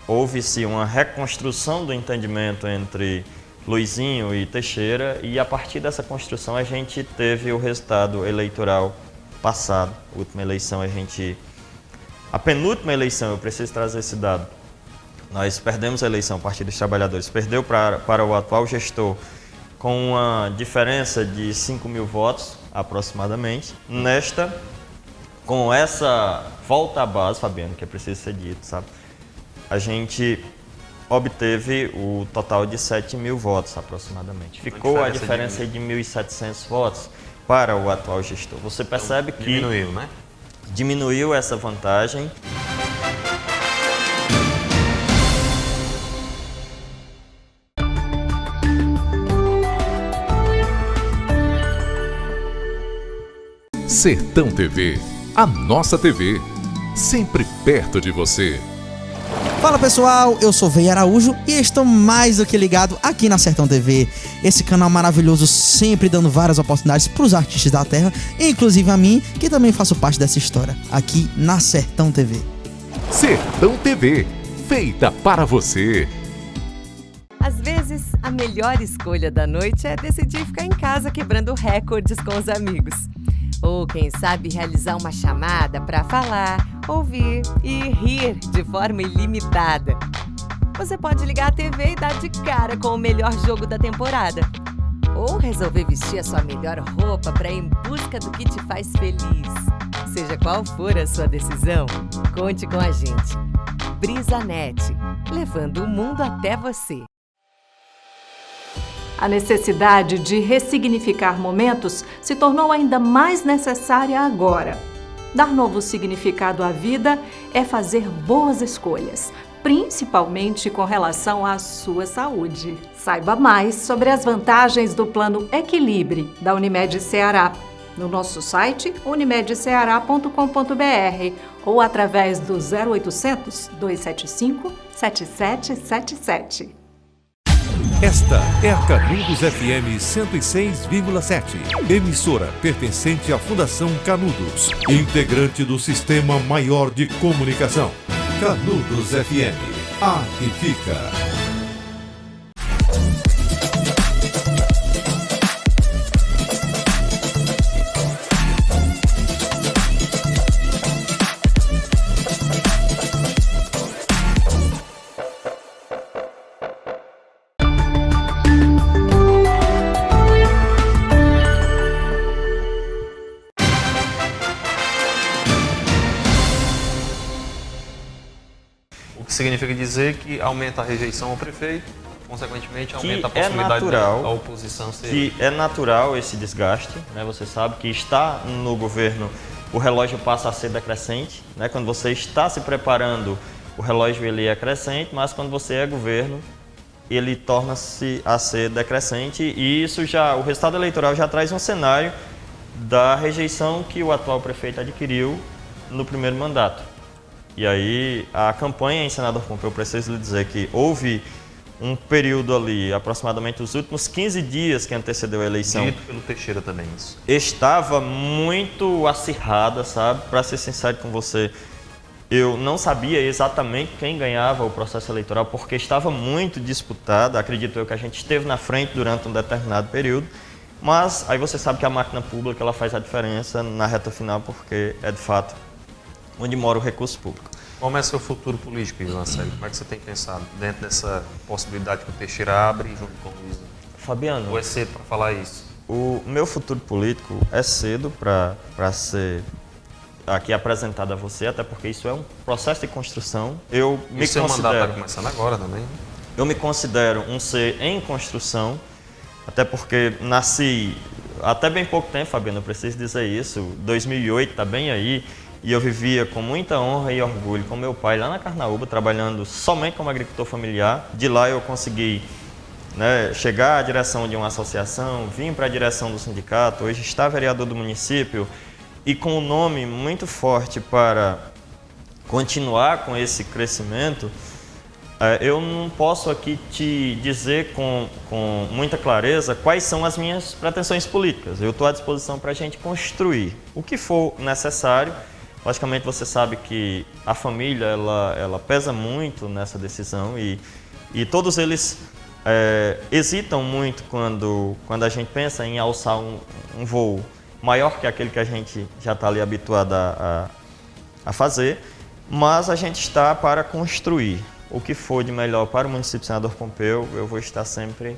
[SPEAKER 2] Houve-se uma reconstrução do entendimento entre Luizinho e Teixeira, e a partir dessa construção a gente teve o resultado eleitoral passado. A última eleição a penúltima eleição, eu preciso trazer esse dado. Nós perdemos a eleição, o Partido dos Trabalhadores perdeu para o atual gestor com uma diferença de 5 mil votos aproximadamente. Com essa volta à base, Fabiano, que é preciso ser dito, sabe? A gente obteve o total de 7 mil votos aproximadamente. Ficou a diferença de 1.700 votos para o atual gestor. Você percebe que
[SPEAKER 1] diminuiu, né?
[SPEAKER 2] Diminuiu essa vantagem.
[SPEAKER 3] Sertão TV, a nossa TV, sempre perto de você.
[SPEAKER 11] Fala pessoal, eu sou Vei Araújo e estou mais do que ligado aqui na Sertão TV. Esse canal maravilhoso, sempre dando várias oportunidades para os artistas da terra, inclusive a mim, que também faço parte dessa história, aqui na Sertão TV.
[SPEAKER 3] Sertão TV, feita para você.
[SPEAKER 5] Às vezes, a melhor escolha da noite é decidir ficar em casa quebrando recordes com os amigos. Ou, quem sabe, realizar uma chamada para falar, ouvir e rir de forma ilimitada. Você pode ligar a TV e dar de cara com o melhor jogo da temporada. Ou resolver vestir a sua melhor roupa para ir em busca do que te faz feliz. Seja qual for a sua decisão, conte com a gente. BrisaNet, levando o mundo até você.
[SPEAKER 12] A necessidade de ressignificar momentos se tornou ainda mais necessária agora. Dar novo significado à vida é fazer boas escolhas, principalmente com relação à sua saúde. Saiba mais sobre as vantagens do Plano Equilibre da Unimed Ceará no nosso site unimedceara.com.br ou através do 0800 275 7777.
[SPEAKER 13] Esta é a Canudos FM 106,7, emissora pertencente à Fundação Canudos, integrante do Sistema Maior de Comunicação. Canudos FM, aqui fica.
[SPEAKER 1] significa dizer que aumenta a rejeição ao prefeito, consequentemente aumenta a
[SPEAKER 2] Que é
[SPEAKER 1] possibilidade
[SPEAKER 2] natural,
[SPEAKER 1] da oposição ser...
[SPEAKER 2] que é natural esse desgaste, né? Você sabe que está no governo, o relógio passa a ser decrescente, né? Quando você está se preparando, o relógio ele é crescente, mas quando você é governo, ele torna-se a ser decrescente, e isso já, o resultado eleitoral já traz um cenário da rejeição que o atual prefeito adquiriu no primeiro mandato. E aí a campanha em Senador Pompeu, eu preciso lhe dizer que houve um período ali, aproximadamente os últimos 15 dias que antecedeu a eleição.
[SPEAKER 1] Dito pelo Teixeira também isso.
[SPEAKER 2] Estava muito acirrada, sabe? Para ser sincero com você, eu não sabia exatamente quem ganhava o processo eleitoral, porque estava muito disputado. Acredito eu que a gente esteve na frente durante um determinado período, mas aí você sabe que a máquina pública ela faz a diferença na reta final, porque é de fato onde mora o recurso público.
[SPEAKER 1] Como é seu futuro político, Ivan Célio? Como é que você tem pensado dentro dessa possibilidade que o Teixeira abre junto com o Luiz?
[SPEAKER 2] Fabiano,
[SPEAKER 1] ou é cedo para falar isso?
[SPEAKER 2] O meu futuro político é cedo para ser aqui apresentado a você, até porque isso é um processo de construção.
[SPEAKER 1] E seu mandato está começando agora também?
[SPEAKER 2] Eu me considero um ser em construção, até porque nasci até bem pouco tempo, Fabiano, eu preciso dizer isso. 2008 está bem aí. E eu vivia com muita honra e orgulho com meu pai lá na Carnaúba, trabalhando somente como agricultor familiar. De lá eu consegui, né, chegar à direção de uma associação, vim para a direção do sindicato, hoje está vereador do município e com um nome muito forte para continuar com esse crescimento. Eu não posso aqui te dizer com muita clareza quais são as minhas pretensões políticas. Eu estou à disposição para a gente construir o que for necessário. Logicamente você sabe que a família ela pesa muito nessa decisão e todos eles hesitam muito quando a gente pensa em alçar um voo maior que aquele que a gente já está ali habituado a fazer, mas a gente está para construir o que for de melhor para o município de Senador Pompeu. Eu vou estar sempre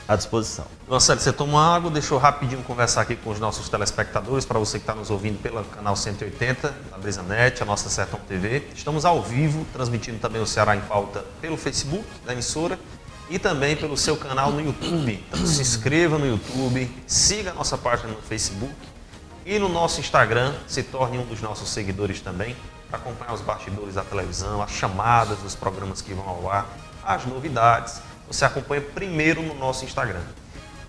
[SPEAKER 2] à disposição.
[SPEAKER 1] Marcelo, você toma água, deixa eu rapidinho conversar aqui com os nossos telespectadores, para você que está nos ouvindo pelo canal 180 da BrisaNet, a nossa Sertão TV. Estamos ao vivo, transmitindo também o Ceará em Pauta pelo Facebook da emissora e também pelo seu canal no YouTube. Então se inscreva no YouTube, siga a nossa página no Facebook e no nosso Instagram, se torne um dos nossos seguidores também, para acompanhar os bastidores da televisão, as chamadas dos programas que vão ao ar, as novidades. Você acompanha primeiro no nosso Instagram.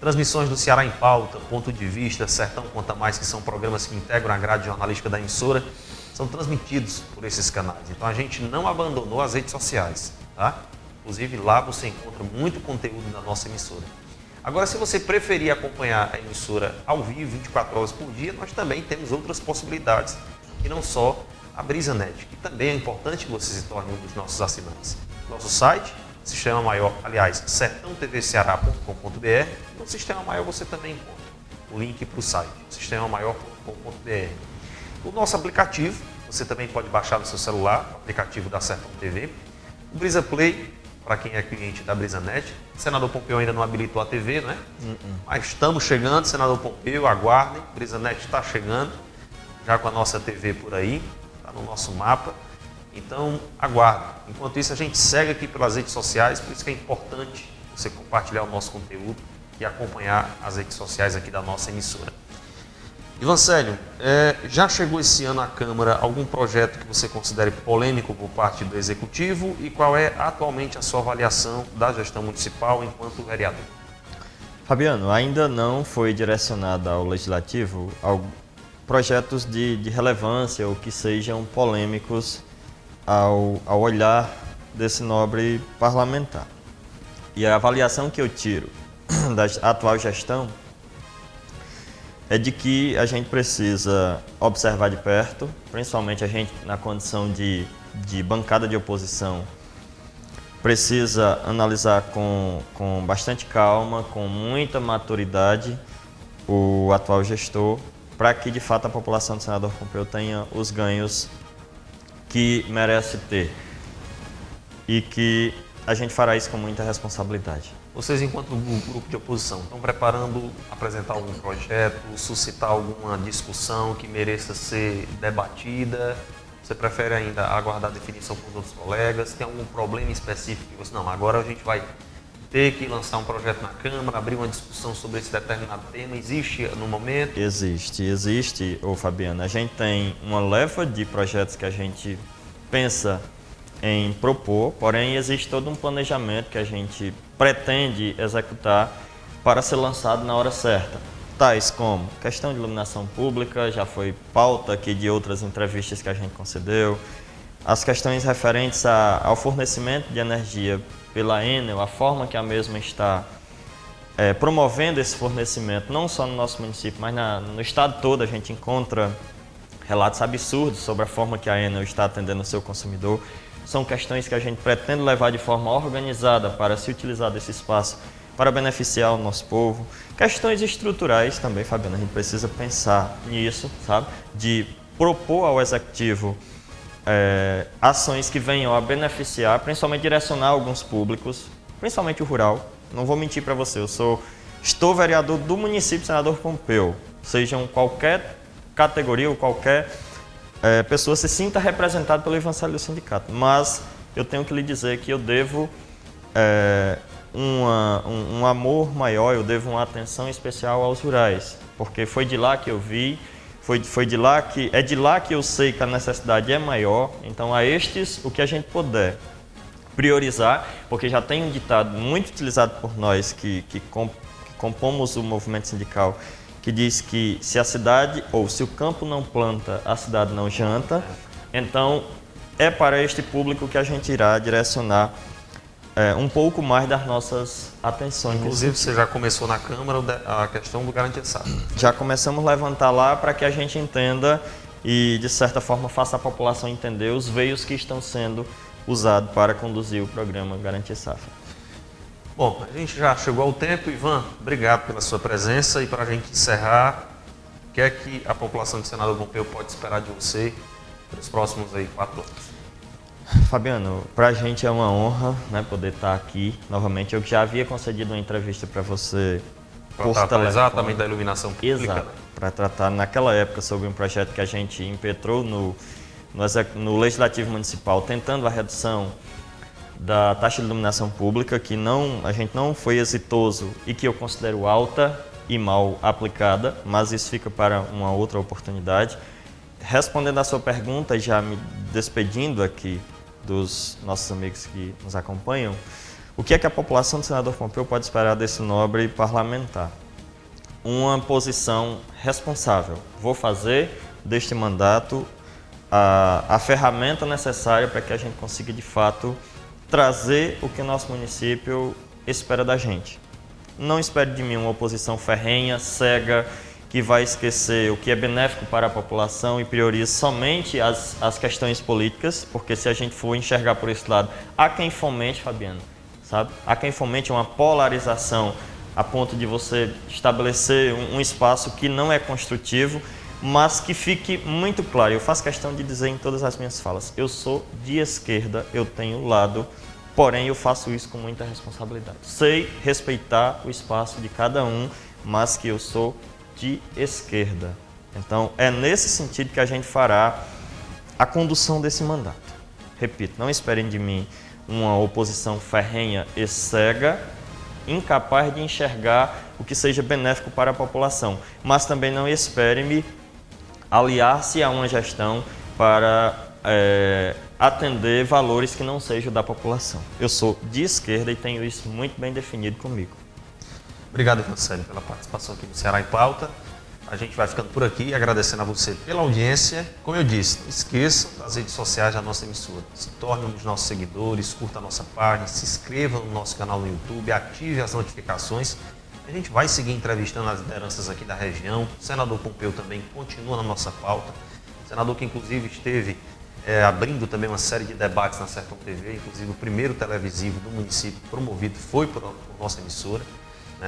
[SPEAKER 1] Transmissões do Ceará em Pauta, Ponto de Vista, Sertão Conta Mais, que são programas que integram a grade jornalística da emissora, são transmitidos por esses canais. Então a gente não abandonou as redes sociais, tá? Inclusive lá você encontra muito conteúdo da nossa emissora. Agora, se você preferir acompanhar a emissora ao vivo, 24 horas por dia, nós também temos outras possibilidades, e não só a BrisaNet, que também é importante que você se torne um dos nossos assinantes. Nosso site, Sistema Maior, aliás, sertãotvceará.com.br. No Sistema Maior você também encontra o link para o site, sistemamaior.com.br. O nosso aplicativo, você também pode baixar no seu celular, o aplicativo da Sertão TV. O Brisa Play, para quem é cliente da BrisaNet. Senador Pompeu ainda não habilitou a TV, né? Mas estamos chegando, Senador Pompeu, aguardem. BrisaNet está chegando, já com a nossa TV por aí, está no nosso mapa. Então, aguarde. Enquanto isso, a gente segue aqui pelas redes sociais, por isso que é importante você compartilhar o nosso conteúdo e acompanhar as redes sociais aqui da nossa emissora. Ivan Célio, já chegou esse ano à Câmara algum projeto que você considere polêmico por parte do Executivo e qual é atualmente a sua avaliação da gestão municipal enquanto vereador?
[SPEAKER 2] Fabiano, ainda não foi direcionado ao Legislativo projetos de relevância ou que sejam polêmicos ao olhar desse nobre parlamentar. E a avaliação que eu tiro da atual gestão é de que a gente precisa observar de perto, principalmente a gente na condição de bancada de oposição, precisa analisar com bastante calma, com muita maturidade o atual gestor, para que de fato a população do Senador Pompeu tenha os ganhos que merece ter e que a gente fará isso com muita responsabilidade.
[SPEAKER 1] Vocês, enquanto grupo de oposição, estão preparando apresentar algum projeto, suscitar alguma discussão que mereça ser debatida? Você prefere ainda aguardar a definição com os outros colegas? Tem algum problema específico que você... Não, agora a gente vai ter que lançar um projeto na Câmara, abrir uma discussão sobre esse determinado tema. Existe no momento?
[SPEAKER 2] Existe, Fabiano. A gente tem uma leva de projetos que a gente pensa em propor, porém existe todo um planejamento que a gente pretende executar para ser lançado na hora certa. Tais como questão de iluminação pública, já foi pauta aqui de outras entrevistas que a gente concedeu, as questões referentes ao fornecimento de energia pela Enel, a forma que a mesma está promovendo esse fornecimento, não só no nosso município, mas no estado todo. A gente encontra relatos absurdos sobre a forma que a Enel está atendendo o seu consumidor. São questões que a gente pretende levar de forma organizada para se utilizar desse espaço para beneficiar o nosso povo. Questões estruturais também, Fabiano, a gente precisa pensar nisso, sabe? De propor ao Executivo ações que venham a beneficiar, principalmente direcionar alguns públicos, principalmente o rural. Não vou mentir para você, estou vereador do município Senador Pompeu, sejam qualquer categoria ou qualquer pessoa se sinta representada pelo evangelho do sindicato, mas eu tenho que lhe dizer que eu devo um amor maior, eu devo uma atenção especial aos rurais, porque foi de lá que eu vi, foi de lá que eu sei que a necessidade é maior. Então a estes o que a gente puder priorizar, porque já tem um ditado muito utilizado por nós que compomos o movimento sindical, que diz que se a cidade ou se o campo não planta, a cidade não janta. Então é para este público que a gente irá direcionar um pouco mais das nossas atenções.
[SPEAKER 1] Inclusive, você já começou na Câmara a questão do Garantia Safra.
[SPEAKER 2] Já começamos a levantar lá para que a gente entenda e, de certa forma, faça a população entender os veios que estão sendo usados para conduzir o programa Garantia Safra.
[SPEAKER 1] Bom, a gente já chegou ao tempo. Ivan, obrigado pela sua presença. E para a gente encerrar, o que é que a população de Senador Pompeu pode esperar de você para os próximos 4 anos?
[SPEAKER 2] Fabiano, para a gente é uma honra, né, poder estar aqui novamente. Eu já havia concedido uma entrevista para você
[SPEAKER 1] por telefone. Exatamente da iluminação pública.
[SPEAKER 2] Exato, para tratar naquela época sobre um projeto que a gente impetrou no Legislativo Municipal, tentando a redução da taxa de iluminação pública, que a gente não foi exitoso e que eu considero alta e mal aplicada, mas isso fica para uma outra oportunidade. Respondendo à sua pergunta e já me despedindo aqui dos nossos amigos que nos acompanham, o que é que a população do Senador Pompeu pode esperar desse nobre parlamentar? Uma posição responsável. Vou fazer deste mandato a ferramenta necessária para que a gente consiga, de fato, trazer o que o nosso município espera da gente. Não espere de mim uma oposição ferrenha, cega, que vai esquecer o que é benéfico para a população e prioriza somente as questões políticas, porque se a gente for enxergar por esse lado, há quem fomente, Fabiano, sabe? Há quem fomente uma polarização a ponto de você estabelecer um espaço que não é construtivo, mas que fique muito claro. Eu faço questão de dizer em todas as minhas falas, eu sou de esquerda, eu tenho lado, porém eu faço isso com muita responsabilidade. Sei respeitar o espaço de cada um, mas que eu sou de esquerda. Então, é nesse sentido que a gente fará a condução desse mandato. Repito, não esperem de mim uma oposição ferrenha e cega, incapaz de enxergar o que seja benéfico para a população, mas também não esperem-me aliar-se a uma gestão para atender valores que não sejam da população. Eu sou de esquerda e tenho isso muito bem definido comigo.
[SPEAKER 1] Obrigado, Ivan, pela participação aqui no Ceará em Pauta. A gente vai ficando por aqui, agradecendo a você pela audiência. Como eu disse, não esqueça das redes sociais da nossa emissora. Se torne um dos nossos seguidores, curta a nossa página, se inscreva no nosso canal no YouTube, ative as notificações. A gente vai seguir entrevistando as lideranças aqui da região. O senador Pompeu também continua na nossa pauta. O senador que inclusive esteve abrindo também uma série de debates na Sertão TV, inclusive o primeiro televisivo do município promovido foi por nossa emissora,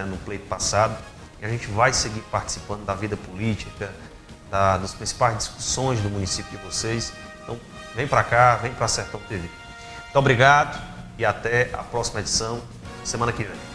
[SPEAKER 1] no pleito passado. E a gente vai seguir participando da vida política, das principais discussões do município de vocês. Então, vem para cá, vem para a Sertão TV. Muito obrigado e até a próxima edição, semana que vem.